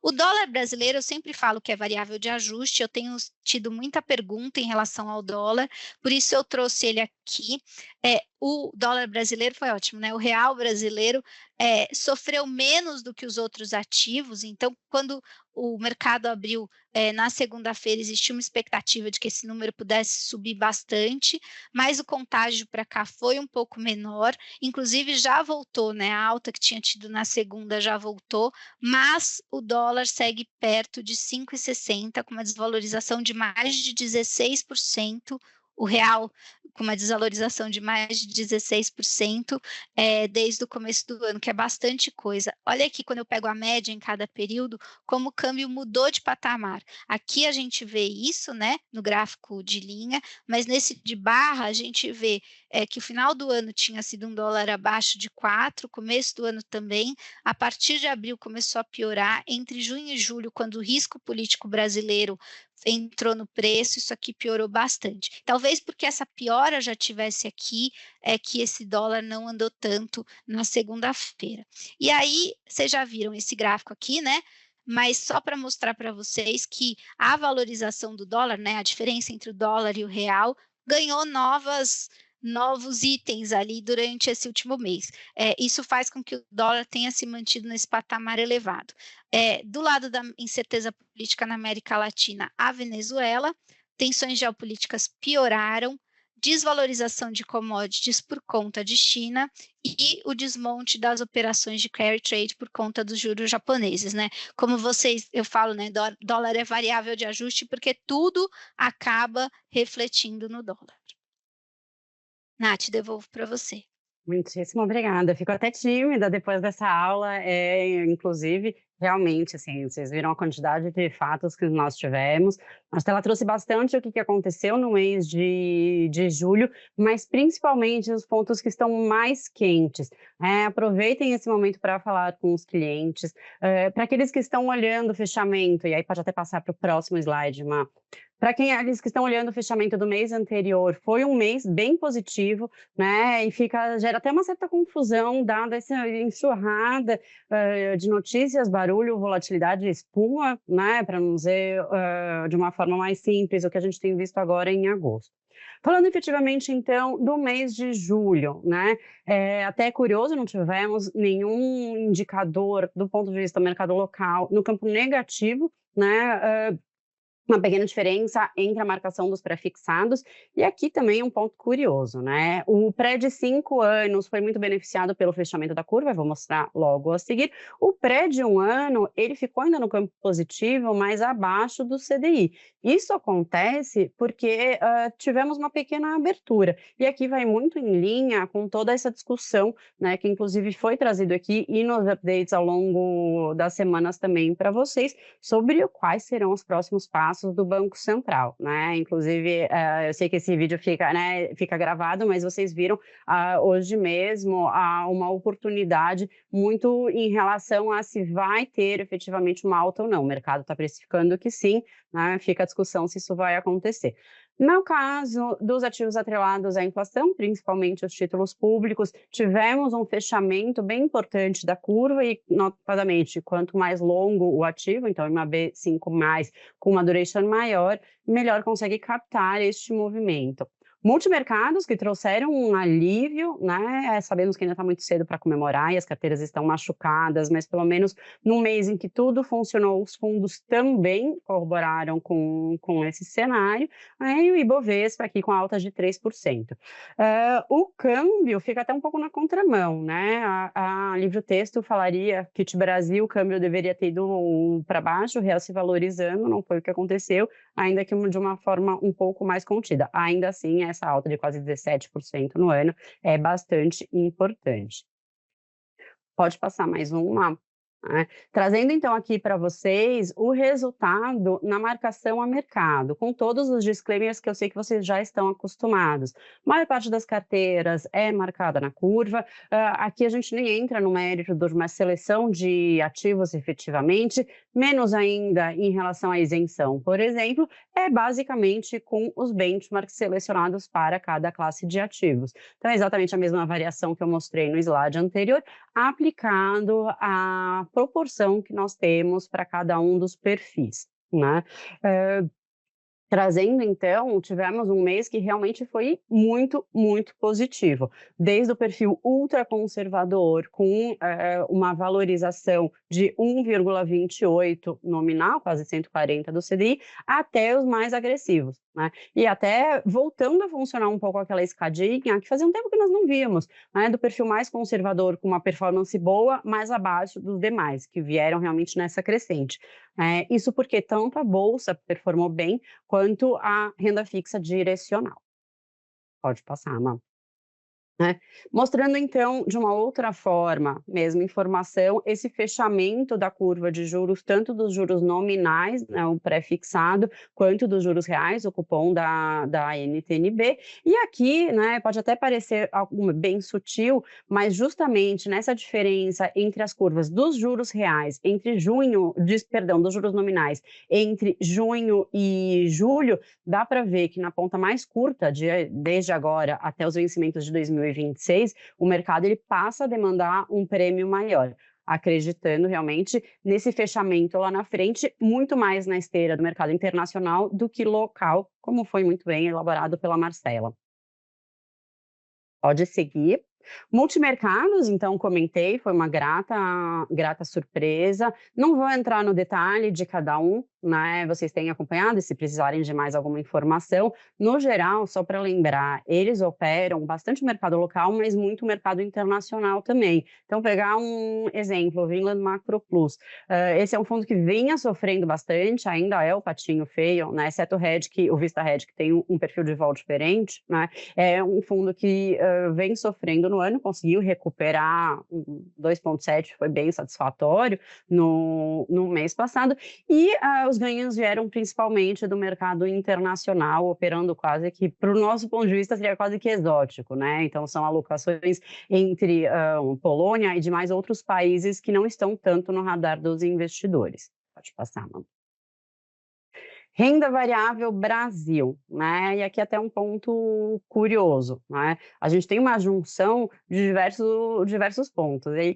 O dólar brasileiro, eu sempre falo que é variável de ajuste, eu tenho tido muita pergunta em relação ao dólar, por isso eu trouxe ele aqui. O dólar brasileiro foi ótimo, né? O real brasileiro sofreu menos do que os outros ativos, então quando o mercado abriu na segunda-feira, existia uma expectativa de que esse número pudesse subir bastante, mas o contágio para cá foi um pouco menor, inclusive já voltou, né? A alta que tinha tido na segunda já voltou, mas o dólar segue perto de 5,60, com uma desvalorização de mais de 16% o real com uma desvalorização de mais de 16%, desde o começo do ano, que é bastante coisa. Olha aqui, quando eu pego a média em cada período, como o câmbio mudou de patamar. Aqui a gente vê isso, né, no gráfico de linha, mas nesse de barra a gente vê, que o final do ano tinha sido um dólar abaixo de 4, começo do ano também, a partir de abril começou a piorar, entre junho e julho, quando o risco político brasileiro entrou no preço, isso aqui piorou bastante. Talvez porque essa piora já tivesse aqui, é que esse dólar não andou tanto na segunda-feira. E aí, vocês já viram esse gráfico aqui, né? Mas só para mostrar para vocês que a valorização do dólar, né, a diferença entre o dólar e o real, ganhou novos itens ali durante esse último mês. Isso faz com que o dólar tenha se mantido nesse patamar elevado. Do lado da incerteza política na América Latina, a Venezuela, tensões geopolíticas pioraram, desvalorização de commodities por conta de China e o desmonte das operações de carry trade por conta dos juros japoneses, né? Como eu falo, né, dólar é variável de ajuste porque tudo acaba refletindo no dólar. Nath, devolvo para você. Muitíssimo obrigada. Fico até tímida depois dessa aula, inclusive, realmente, assim, vocês viram a quantidade de fatos que nós tivemos. A Stella trouxe bastante o que aconteceu no mês de julho, mas principalmente os pontos que estão mais quentes. Aproveitem esse momento para falar com os clientes, para aqueles que estão olhando o fechamento, e aí pode até passar para o próximo slide, Má. Para aqueles que estão olhando o fechamento do mês anterior, foi um mês bem positivo, né? E gera até uma certa confusão, dada essa enxurrada de notícias, barulho, volatilidade, espuma, né? Para não dizer de uma forma mais simples, o que a gente tem visto agora em agosto. Falando efetivamente, então, do mês de julho, né? Até curioso, não tivemos nenhum indicador do ponto de vista do mercado local no campo negativo, né? Uma pequena diferença entre a marcação dos pré-fixados e aqui também um ponto curioso, né? O pré de 5 anos foi muito beneficiado pelo fechamento da curva, eu vou mostrar logo a seguir. O pré de 1 ano, ele ficou ainda no campo positivo, mas abaixo do CDI. Isso acontece porque tivemos uma pequena abertura. E aqui vai muito em linha com toda essa discussão, né, que inclusive foi trazido aqui e nos updates ao longo das semanas também para vocês, sobre quais serão os próximos passos do Banco Central, né? Inclusive, eu sei que esse vídeo fica gravado, mas vocês viram hoje mesmo uma oportunidade muito em relação a se vai ter efetivamente uma alta ou não. O mercado está precificando que sim, né? Fica a discussão se isso vai acontecer. No caso dos ativos atrelados à inflação, principalmente os títulos públicos, tivemos um fechamento bem importante da curva e, notadamente, quanto mais longo o ativo, então uma B5+, com uma duration maior, melhor consegue captar este movimento. Multimercados que trouxeram um alívio, né? Sabemos que ainda está muito cedo para comemorar e as carteiras estão machucadas, mas pelo menos num mês em que tudo funcionou, os fundos também corroboraram com esse cenário. Aí o Ibovespa aqui com alta de 3%. O câmbio fica até um pouco na contramão, né? A livro texto falaria que de Brasil o câmbio deveria ter ido para baixo, o real se valorizando, não foi o que aconteceu, ainda que de uma forma um pouco mais contida. Ainda assim, essa alta de quase 17% no ano é bastante importante. Pode passar mais uma. Trazendo então aqui para vocês o resultado na marcação a mercado, com todos os disclaimers que eu sei que vocês já estão acostumados. A maior parte das carteiras é marcada na curva, aqui a gente nem entra no mérito de uma seleção de ativos efetivamente, menos ainda em relação à isenção, por exemplo, é basicamente com os benchmarks selecionados para cada classe de ativos. Então é exatamente a mesma variação que eu mostrei no slide anterior, aplicado a proporção que nós temos para cada um dos perfis, né? Trazendo, então, tivemos um mês que realmente foi muito, muito positivo. Desde o perfil ultraconservador, com uma valorização de 1,28 nominal, quase 140 do CDI, até os mais agressivos, né? E até voltando a funcionar um pouco aquela escadinha, que fazia um tempo que nós não víamos, né? Do perfil mais conservador, com uma performance boa, mais abaixo dos demais, que vieram realmente nessa crescente. Isso porque tanto a Bolsa performou bem, quanto a renda fixa direcional. Pode passar, Má. Né. Mostrando então, de uma outra forma, mesmo informação, esse fechamento da curva de juros, tanto dos juros nominais, né, o pré-fixado, quanto dos juros reais, o cupom da NTN-B. E aqui, né, pode até parecer algo bem sutil, mas justamente nessa diferença entre as curvas dos juros reais, dos juros nominais, entre junho e julho, dá para ver que na ponta mais curta, desde agora até os vencimentos de 2026, o mercado ele passa a demandar um prêmio maior, acreditando realmente nesse fechamento lá na frente, muito mais na esteira do mercado internacional do que local, como foi muito bem elaborado pela Marcela. Pode seguir. Multimercados, então comentei, foi uma grata surpresa. Não vou entrar no detalhe de cada um, né? Vocês têm acompanhado, e se precisarem de mais alguma informação. No geral, só para lembrar, eles operam bastante mercado local, mas muito mercado internacional também. Então, pegar um exemplo, o Vinland Macro Plus. Esse é um fundo que vinha sofrendo bastante, ainda é o patinho feio, né? Exceto o Vista Red, que tem um perfil de vol diferente, né? É um fundo que vem sofrendo no ano, conseguiu recuperar 2,7, foi bem satisfatório no mês passado, e os ganhos vieram principalmente do mercado internacional, operando quase que, para o nosso ponto de vista, seria quase que exótico, né? Então, são alocações entre Polônia e demais outros países que não estão tanto no radar dos investidores. Pode passar, Manu. Renda variável Brasil, né? E aqui até um ponto curioso, né? A gente tem uma junção de diversos pontos. E aí,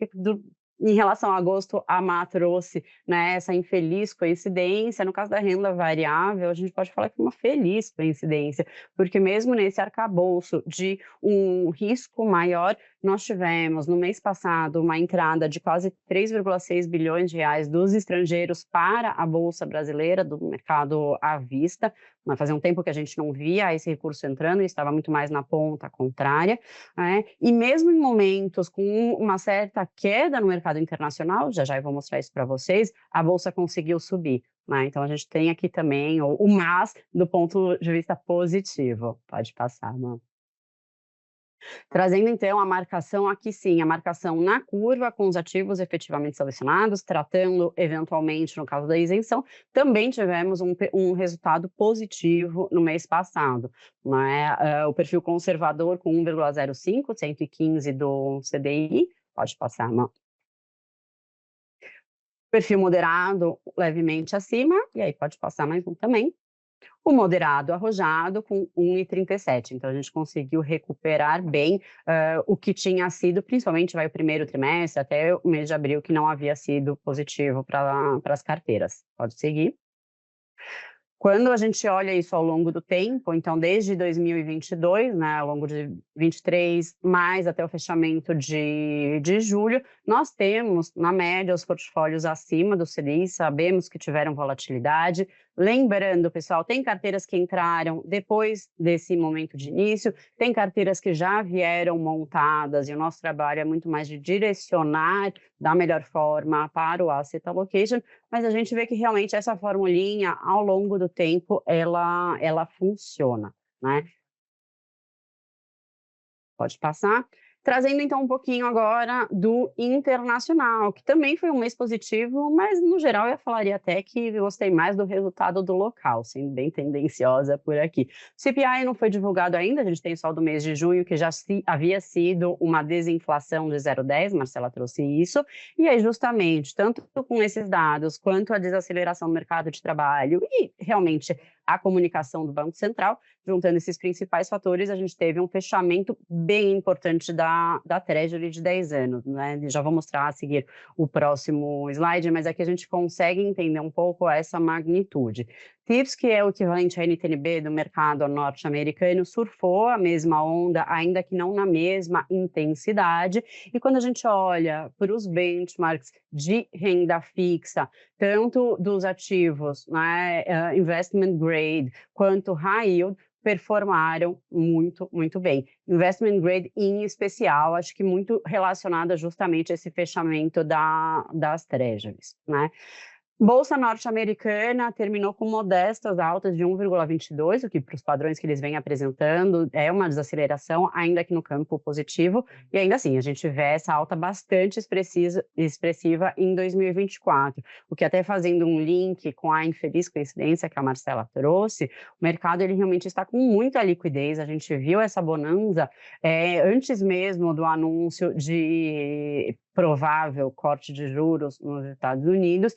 em relação a agosto, a Má trouxe, né, essa infeliz coincidência. No caso da renda variável, a gente pode falar que é uma feliz coincidência, porque mesmo nesse arcabouço de um risco maior, nós tivemos, no mês passado, uma entrada de quase 3,6 bilhões de reais dos estrangeiros para a Bolsa Brasileira, do mercado à vista. Mas fazia um tempo que a gente não via esse recurso entrando, e estava muito mais na ponta contrária, né? E mesmo em momentos com uma certa queda no mercado internacional, já eu vou mostrar isso para vocês, a Bolsa conseguiu subir, né? Então, a gente tem aqui também o mas do ponto de vista positivo. Pode passar, Mano. Trazendo então a marcação aqui sim, a marcação na curva com os ativos efetivamente selecionados, tratando eventualmente no caso da isenção, também tivemos um resultado positivo no mês passado, né? O perfil conservador com 1,05, 115 do CDI, pode passar, não. Perfil moderado levemente acima, e aí pode passar mais um também. O moderado arrojado com 1,37, então a gente conseguiu recuperar bem o que tinha sido, principalmente o primeiro trimestre, até o mês de abril, que não havia sido positivo para as carteiras. Pode seguir. Quando a gente olha isso ao longo do tempo, então desde 2022, né, ao longo de 23, mais até o fechamento de julho, nós temos, na média, os portfólios acima do CDI, sabemos que tiveram volatilidade. Lembrando, pessoal, tem carteiras que entraram depois desse momento de início, tem carteiras que já vieram montadas, e o nosso trabalho é muito mais de direcionar da melhor forma para o asset allocation, mas a gente vê que realmente essa formulinha, ao longo do tempo, ela funciona, né? Pode passar. Trazendo então um pouquinho agora do internacional, que também foi um mês positivo, mas no geral eu falaria até que gostei mais do resultado do local, sendo bem tendenciosa por aqui. CPI não foi divulgado ainda, a gente tem só do mês de junho, que já havia sido uma desinflação de 0,10, Marcela trouxe isso, e aí justamente, tanto com esses dados, quanto a desaceleração do mercado de trabalho e realmente a comunicação do Banco Central, juntando esses principais fatores, a gente teve um fechamento bem importante da Treasury de 10 anos, né? Já vou mostrar a seguir o próximo slide, mas aqui a gente consegue entender um pouco essa magnitude. TIPS, que é o equivalente à NTN-B do mercado norte-americano, surfou a mesma onda, ainda que não na mesma intensidade, e quando a gente olha para os benchmarks de renda fixa, tanto dos ativos, né, investment grade, quanto high yield, performaram muito, muito bem. Investment grade em especial, acho que muito relacionada justamente a esse fechamento das treasuries, né? Bolsa norte-americana terminou com modestas altas de 1,22, o que para os padrões que eles vêm apresentando é uma desaceleração, ainda que no campo positivo, e ainda assim a gente vê essa alta bastante expressiva em 2024, o que até fazendo um link com a infeliz coincidência que a Marcela trouxe, o mercado ele realmente está com muita liquidez, a gente viu essa bonança antes mesmo do anúncio de provável corte de juros nos Estados Unidos,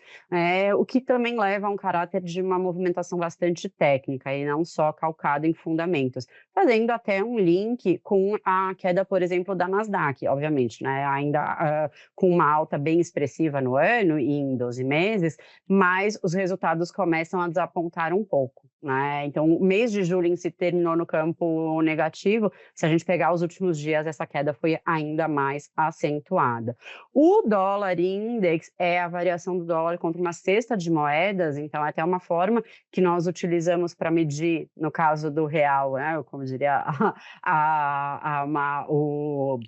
o que também leva a um caráter de uma movimentação bastante técnica e não só calcado em fundamentos, fazendo até um link com a queda, por exemplo, da Nasdaq, obviamente, né, ainda com uma alta bem expressiva no ano e em 12 meses, mas os resultados começam a desapontar um pouco, né? Então, o mês de julho em si terminou no campo negativo, se a gente pegar os últimos dias, essa queda foi ainda mais acentuada. O dólar index é a variação do dólar contra uma cesta de moedas, então é até uma forma que nós utilizamos para medir, no caso do real, né, como diria o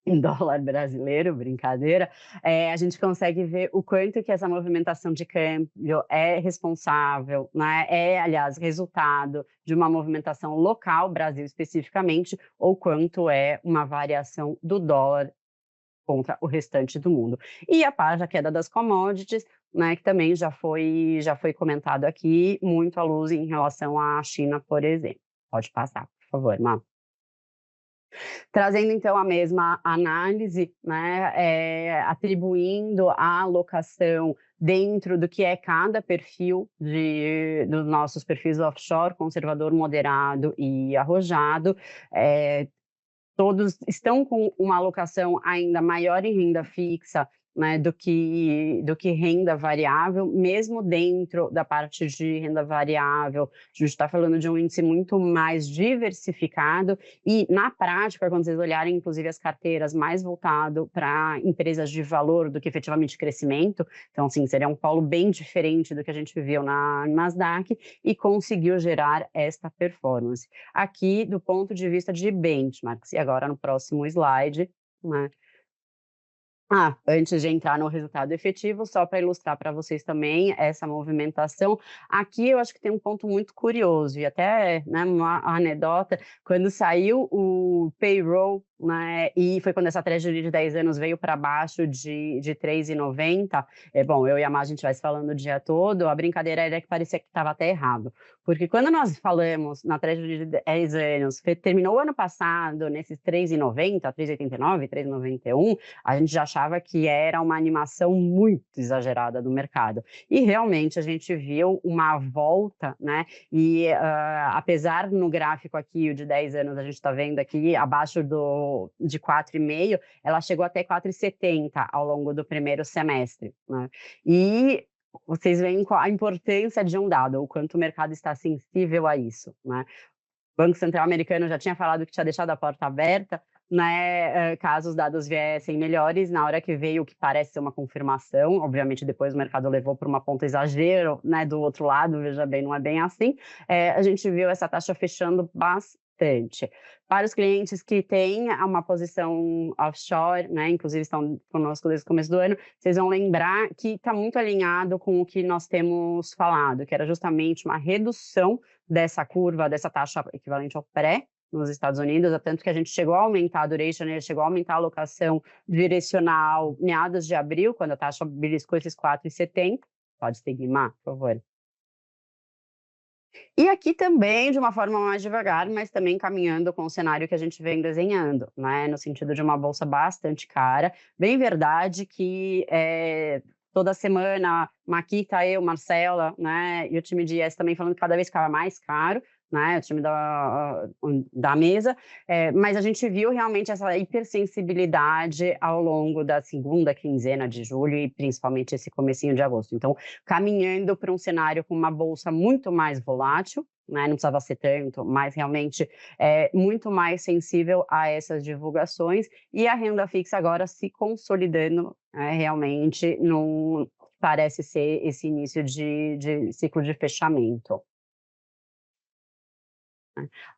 em dólar brasileiro, brincadeira, a gente consegue ver o quanto que essa movimentação de câmbio é responsável, né, aliás, resultado de uma movimentação local, Brasil especificamente, ou quanto é uma variação do dólar contra o restante do mundo. E a parte da queda das commodities, né, que também já foi comentado aqui, muito à luz em relação à China, por exemplo. Pode passar, por favor, Má. Trazendo então a mesma análise, né, atribuindo a alocação dentro do que é cada perfil dos nossos perfis offshore, conservador, moderado e arrojado, todos estão com uma alocação ainda maior em renda fixa, né, do que renda variável, mesmo dentro da parte de renda variável, a gente está falando de um índice muito mais diversificado e, na prática, quando vocês olharem, inclusive, as carteiras mais voltado para empresas de valor do que efetivamente crescimento, então, assim, seria um polo bem diferente do que a gente viu na Nasdaq e conseguiu gerar esta performance. Aqui, do ponto de vista de benchmarks, e agora no próximo slide, né? Antes de entrar no resultado efetivo, só para ilustrar para vocês também essa movimentação, aqui eu acho que tem um ponto muito curioso, e até, né, uma anedota, quando saiu o payroll, né, e foi quando essa treasury de 10 anos veio para baixo de 3,90, bom, eu e a Má, a gente vai se falando o dia todo, a brincadeira era que parecia que estava até errado, porque quando nós falamos na treasury de 10 anos, terminou o ano passado nesses 3,90, 3,89, 3,91, a gente já achava que era uma animação muito exagerada do mercado. E realmente a gente viu uma volta, né? E apesar no gráfico aqui, o de 10 anos, a gente está vendo aqui abaixo de 4,5, ela chegou até 4,70 ao longo do primeiro semestre, né? E vocês veem a importância de um dado, o quanto o mercado está sensível a isso, né? O Banco Central americano já tinha falado que tinha deixado a porta aberta, né, caso os dados viessem melhores, na hora que veio o que parece ser uma confirmação, obviamente depois o mercado levou para uma ponta exagero, né, do outro lado, veja bem, não é bem assim, a gente viu essa taxa fechando bastante. Para os clientes que têm uma posição offshore, né, inclusive estão conosco desde o começo do ano, vocês vão lembrar que está muito alinhado com o que nós temos falado, que era justamente uma redução dessa curva, dessa taxa equivalente ao pré, nos Estados Unidos, tanto que a gente chegou a aumentar a duration, chegou a aumentar a alocação direcional meados de abril, quando a taxa beliscou esses 4,70. Pode seguir, Má, por favor. E aqui também, de uma forma mais devagar, mas também caminhando com o cenário que a gente vem desenhando, né? No sentido de uma bolsa bastante cara. Bem verdade que toda semana, Maquita, eu, Marcela, né, e o time de IS também falando que cada vez ficava mais caro, né, o time da mesa, mas a gente viu realmente essa hipersensibilidade ao longo da segunda quinzena de julho e principalmente esse comecinho de agosto. Então, caminhando para um cenário com uma bolsa muito mais volátil, né, não precisava ser tanto, mas realmente muito mais sensível a essas divulgações e a renda fixa agora se consolidando realmente parece ser esse início de ciclo de fechamento.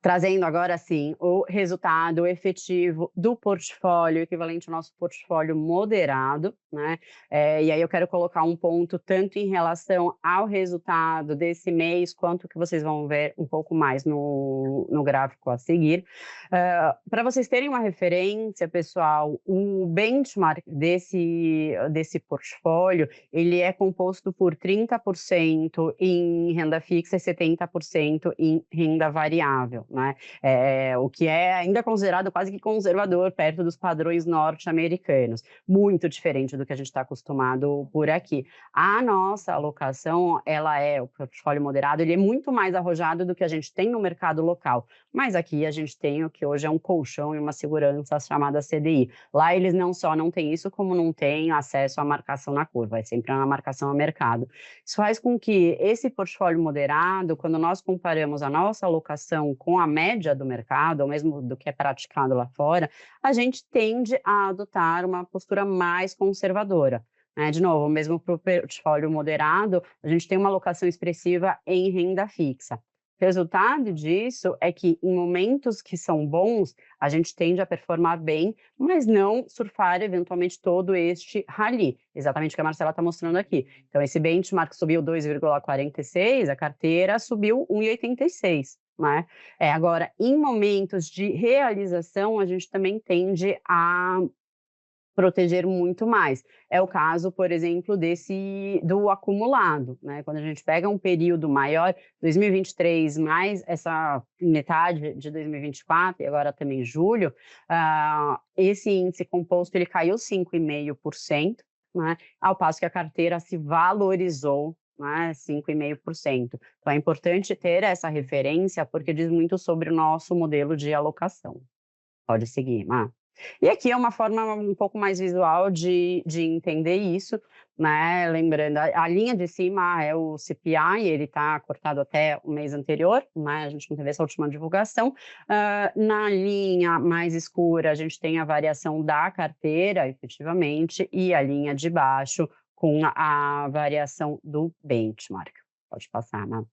Trazendo agora sim o resultado efetivo do portfólio, equivalente ao nosso portfólio moderado, né? E aí eu quero colocar um ponto tanto em relação ao resultado desse mês, quanto que vocês vão ver um pouco mais no gráfico a seguir. Para vocês terem uma referência, pessoal, o benchmark desse portfólio, ele é composto por 30% em renda fixa e 70% em renda variável, né? O que é ainda considerado quase que conservador perto dos padrões norte-americanos, muito diferente do que a gente está acostumado por aqui. A nossa alocação, o portfólio moderado, ele é muito mais arrojado do que a gente tem no mercado local, mas aqui a gente tem o que hoje é um colchão e uma segurança chamada CDI. Lá eles não só não têm isso, como não têm acesso à marcação na curva, é sempre uma marcação a mercado. Isso faz com que esse portfólio moderado, quando nós comparamos a nossa alocação com a média do mercado, ou mesmo do que é praticado lá fora, a gente tende a adotar uma postura mais conservadora. De novo, mesmo para o portfólio moderado, a gente tem uma alocação expressiva em renda fixa. Resultado disso é que em momentos que são bons, a gente tende a performar bem, mas não surfar eventualmente todo este rally, exatamente o que a Marcela está mostrando aqui. Então, esse benchmark subiu 2,46, a carteira subiu 1,86. Né? Agora, em momentos de realização, a gente também tende a proteger muito mais. É o caso, por exemplo, do acumulado, né? Quando a gente pega um período maior, 2023 mais essa metade de 2024 e agora também julho, esse índice composto ele caiu 5,5%, né? Ao passo que a carteira se valorizou, né, 5,5%. Então é importante ter essa referência porque diz muito sobre o nosso modelo de alocação. Pode seguir, Mar. E aqui é uma forma um pouco mais visual de entender isso, né? Lembrando, a linha de cima é o CPI, ele está cortado até o mês anterior, né? A gente não teve essa última divulgação. Na linha mais escura, a gente tem a variação da carteira, efetivamente, e a linha de baixo com a variação do benchmark. Pode passar, Mar.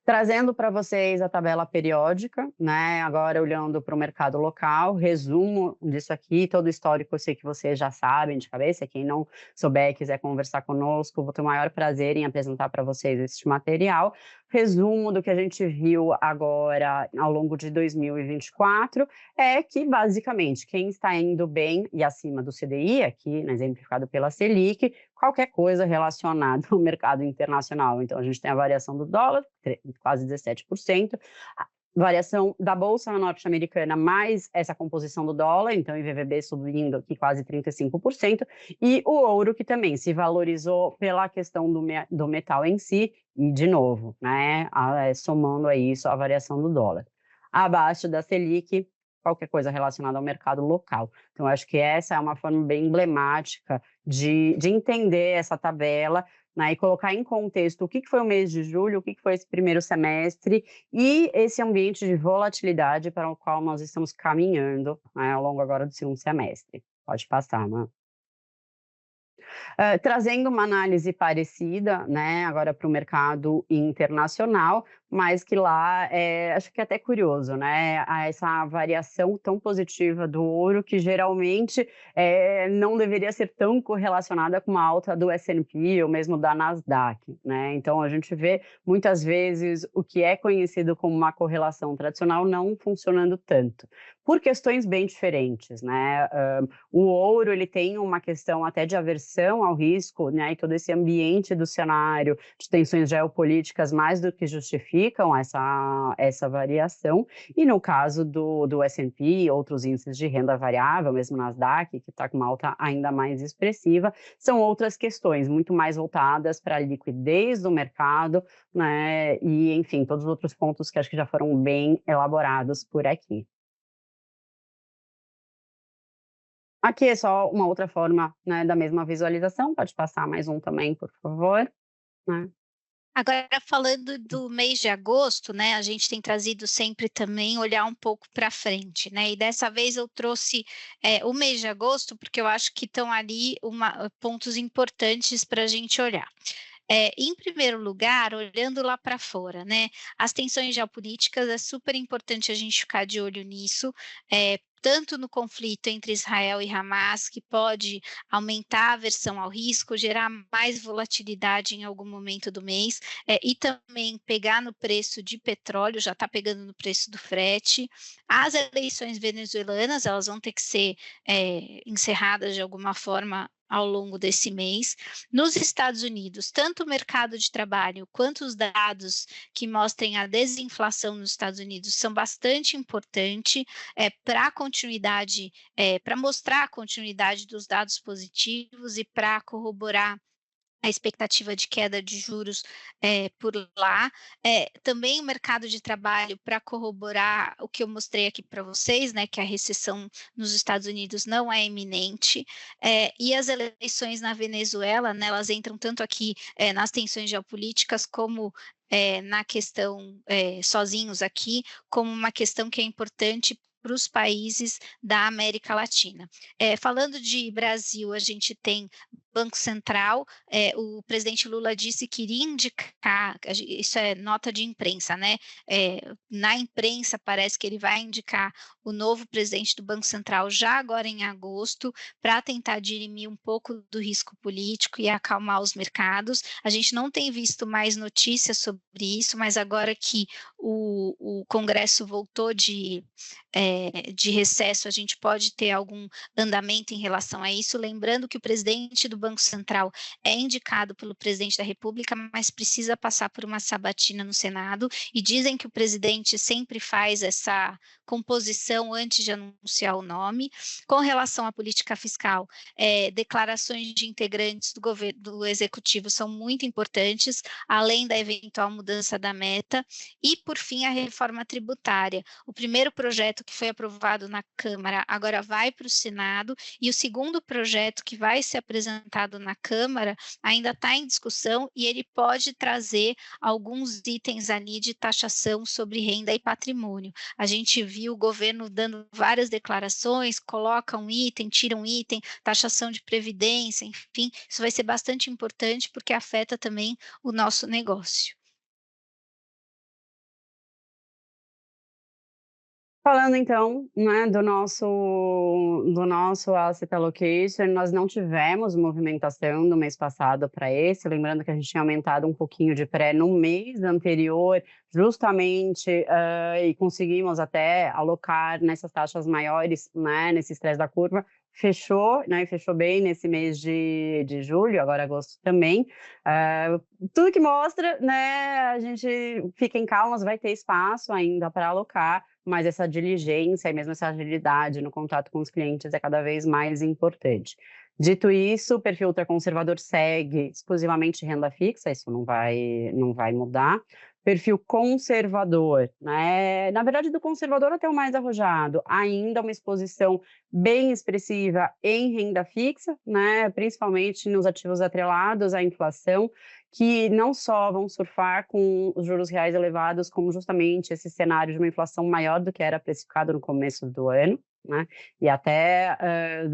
Trazendo para vocês a tabela periódica, né? Agora olhando para o mercado local, resumo disso aqui, todo o histórico eu sei que vocês já sabem de cabeça, quem não souber e quiser conversar conosco, vou ter o maior prazer em apresentar para vocês este material. Resumo do que a gente viu agora ao longo de 2024 é que, basicamente, quem está indo bem e acima do CDI, aqui exemplificado pela Selic, qualquer coisa relacionada ao mercado internacional. Então, a gente tem a variação do dólar, quase 17%, a variação da Bolsa Norte-Americana mais essa composição do dólar, então IVVB subindo aqui quase 35%, e o ouro que também se valorizou pela questão do metal em si, e de novo, né, somando a isso a variação do dólar. Abaixo da Selic, qualquer coisa relacionada ao mercado local. Então, acho que essa é uma forma bem emblemática de entender essa tabela, né, e colocar em contexto o que foi o mês de julho, o que foi esse primeiro semestre e esse ambiente de volatilidade para o qual nós estamos caminhando, né, ao longo agora do segundo semestre. Pode passar, né? Trazendo uma análise parecida, né, agora para o mercado internacional, mas que lá acho que é até curioso, né, essa variação tão positiva do ouro que geralmente não deveria ser tão correlacionada com uma alta do S&P ou mesmo da Nasdaq, né? Então a gente vê muitas vezes o que é conhecido como uma correlação tradicional não funcionando tanto, por questões bem diferentes, né? O ouro ele tem uma questão até de aversão ao risco, né? E todo esse ambiente do cenário de tensões geopolíticas mais do que justificam essa variação. E no caso do S&P, outros índices de renda variável, mesmo Nasdaq, que está com uma alta ainda mais expressiva, são outras questões muito mais voltadas para a liquidez do mercado, né? E enfim, todos os outros pontos que acho que já foram bem elaborados por aqui. Aqui é só uma outra forma, né, da mesma visualização, pode passar mais um também, por favor, né. Agora falando do mês de agosto, né, a gente tem trazido sempre também olhar um pouco para frente, né, e dessa vez eu trouxe, o mês de agosto, porque eu acho que estão ali pontos importantes para a gente olhar. Em primeiro lugar, olhando lá para fora, né, as tensões geopolíticas é super importante a gente ficar de olho nisso, tanto no conflito entre Israel e Hamas, que pode aumentar a aversão ao risco, gerar mais volatilidade em algum momento do mês, e também pegar no preço de petróleo, já está pegando no preço do frete. As eleições venezuelanas, elas vão ter que ser encerradas de alguma forma ao longo desse mês. Nos Estados Unidos, tanto o mercado de trabalho quanto os dados que mostrem a desinflação nos Estados Unidos são bastante importantes para a continuidade, para mostrar a continuidade dos dados positivos e para corroborar a expectativa de queda de juros por lá. Também o mercado de trabalho para corroborar o que eu mostrei aqui para vocês, né, que a recessão nos Estados Unidos não é iminente, e as eleições na Venezuela, né, elas entram tanto aqui nas tensões geopolíticas como na questão sozinhos aqui, como uma questão que é importante para os países da América Latina. Falando de Brasil, a gente tem Banco Central, o presidente Lula disse que iria indicar, isso é nota de imprensa, né? Na imprensa parece que ele vai indicar o novo presidente do Banco Central já agora em agosto, para tentar dirimir um pouco do risco político e acalmar os mercados. A gente não tem visto mais notícias sobre isso, mas agora que o Congresso voltou de recesso, a gente pode ter algum andamento em relação a isso, lembrando que o presidente do Banco Central é indicado pelo presidente da República, mas precisa passar por uma sabatina no Senado, e dizem que o presidente sempre faz essa composição antes de anunciar o nome. Com relação à política fiscal, declarações de integrantes do governo, do executivo, são muito importantes, além da eventual mudança da meta. E, por fim, a reforma tributária. O primeiro projeto que foi aprovado na Câmara agora vai para o Senado, e o segundo projeto que vai ser apresentado na Câmara ainda está em discussão, e ele pode trazer alguns itens ali de taxação sobre renda e patrimônio. A gente viu o governo dando várias declarações, coloca um item, tira um item, taxação de previdência, enfim, isso vai ser bastante importante porque afeta também o nosso negócio. Falando então, né, do nosso asset allocation, nós não tivemos movimentação no mês passado para esse, lembrando que a gente tinha aumentado um pouquinho de pré no mês anterior, justamente, e conseguimos até alocar nessas taxas maiores, né, nesse estresse da curva, fechou, né, e fechou bem nesse mês de julho, agora agosto também. Tudo que mostra, né, a gente fica em calmas, vai ter espaço ainda para alocar, mas essa diligência e mesmo essa agilidade no contato com os clientes é cada vez mais importante. Dito isso, o perfil ultraconservador segue exclusivamente renda fixa, isso não vai mudar. Perfil conservador, né? Na verdade, do conservador até o mais arrojado, ainda uma exposição bem expressiva em renda fixa, né? Principalmente nos ativos atrelados à inflação, que não só vão surfar com os juros reais elevados, como justamente esse cenário de uma inflação maior do que era precificado no começo do ano, né? E até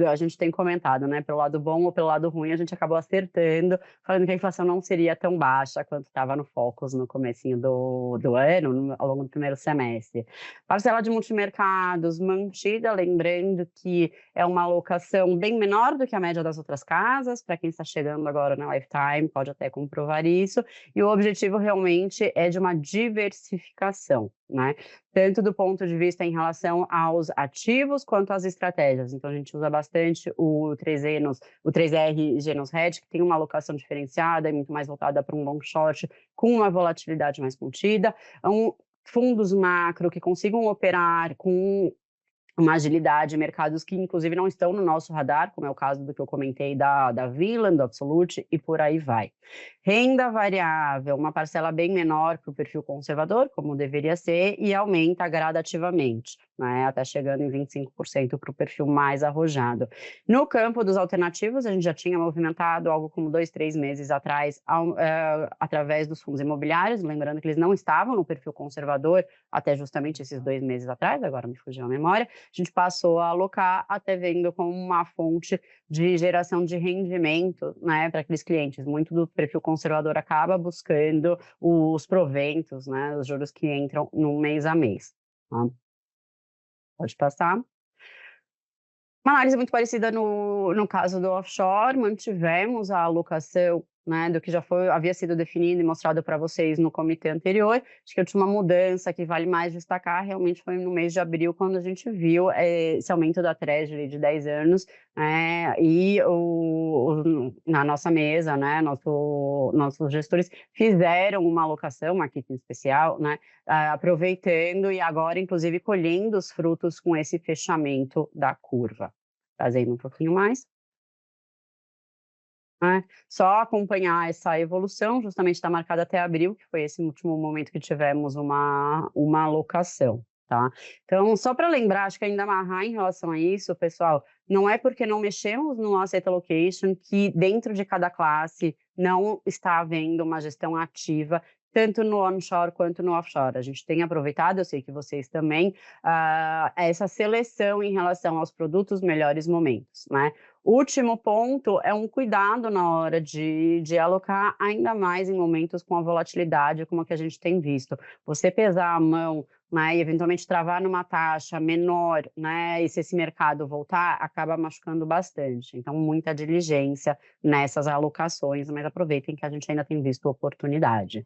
a gente tem comentado, né? Pelo lado bom ou pelo lado ruim, a gente acabou acertando, falando que a inflação não seria tão baixa quanto estava no Focus no comecinho do ano, ao longo do primeiro semestre. Parcela de multimercados mantida, lembrando que é uma alocação bem menor do que a média das outras casas, para quem está chegando agora na Lifetime pode até comprovar isso, e o objetivo realmente é de uma diversificação, né? Tanto do ponto de vista em relação aos ativos quanto às estratégias. Então, a gente usa bastante o 3R Genos Hedge, que tem uma alocação diferenciada e muito mais voltada para um long short, com uma volatilidade mais contida. Fundos macro que consigam operar com uma agilidade, mercados que inclusive não estão no nosso radar, como é o caso do que eu comentei da Villa, do Absolute, e por aí vai. Renda variável, uma parcela bem menor para o perfil conservador, como deveria ser, e aumenta gradativamente, né, até chegando em 25% para o perfil mais arrojado. No campo dos alternativos, a gente já tinha movimentado algo como 2, 3 meses atrás, através dos fundos imobiliários, lembrando que eles não estavam no perfil conservador até justamente esses 2 meses atrás, agora me fugiu a memória, gente passou a alocar, até vendo como uma fonte de geração de rendimento, né, para aqueles clientes. Muito do perfil conservador acaba buscando os proventos, né, os juros que entram no mês a mês. Tá? Pode passar. Uma análise muito parecida no caso do offshore, mantivemos a alocação, né, do que já havia sido definido e mostrado para vocês no comitê anterior. Acho que a última mudança que vale mais destacar realmente foi no mês de abril, quando a gente viu esse aumento da Treasury de 10 anos, e na nossa mesa, né, nossos gestores fizeram uma alocação, uma quitina especial, né, aproveitando e agora, inclusive, colhendo os frutos com esse fechamento da curva. Trazendo um pouquinho mais. Só acompanhar essa evolução, justamente está marcada até abril, que foi esse último momento que tivemos uma alocação, tá? Então, só para lembrar, acho que ainda amarrar em relação a isso, pessoal, não é porque não mexemos no asset allocation que dentro de cada classe não está havendo uma gestão ativa, tanto no onshore quanto no offshore. A gente tem aproveitado, eu sei que vocês também, essa seleção em relação aos produtos melhores momentos, né? Último ponto é um cuidado na hora de alocar, ainda mais em momentos com a volatilidade como a que a gente tem visto. Você pesar a mão, né, e eventualmente travar numa taxa menor, né, e se esse mercado voltar, acaba machucando bastante. Então, muita diligência nessas alocações, mas aproveitem que a gente ainda tem visto oportunidade.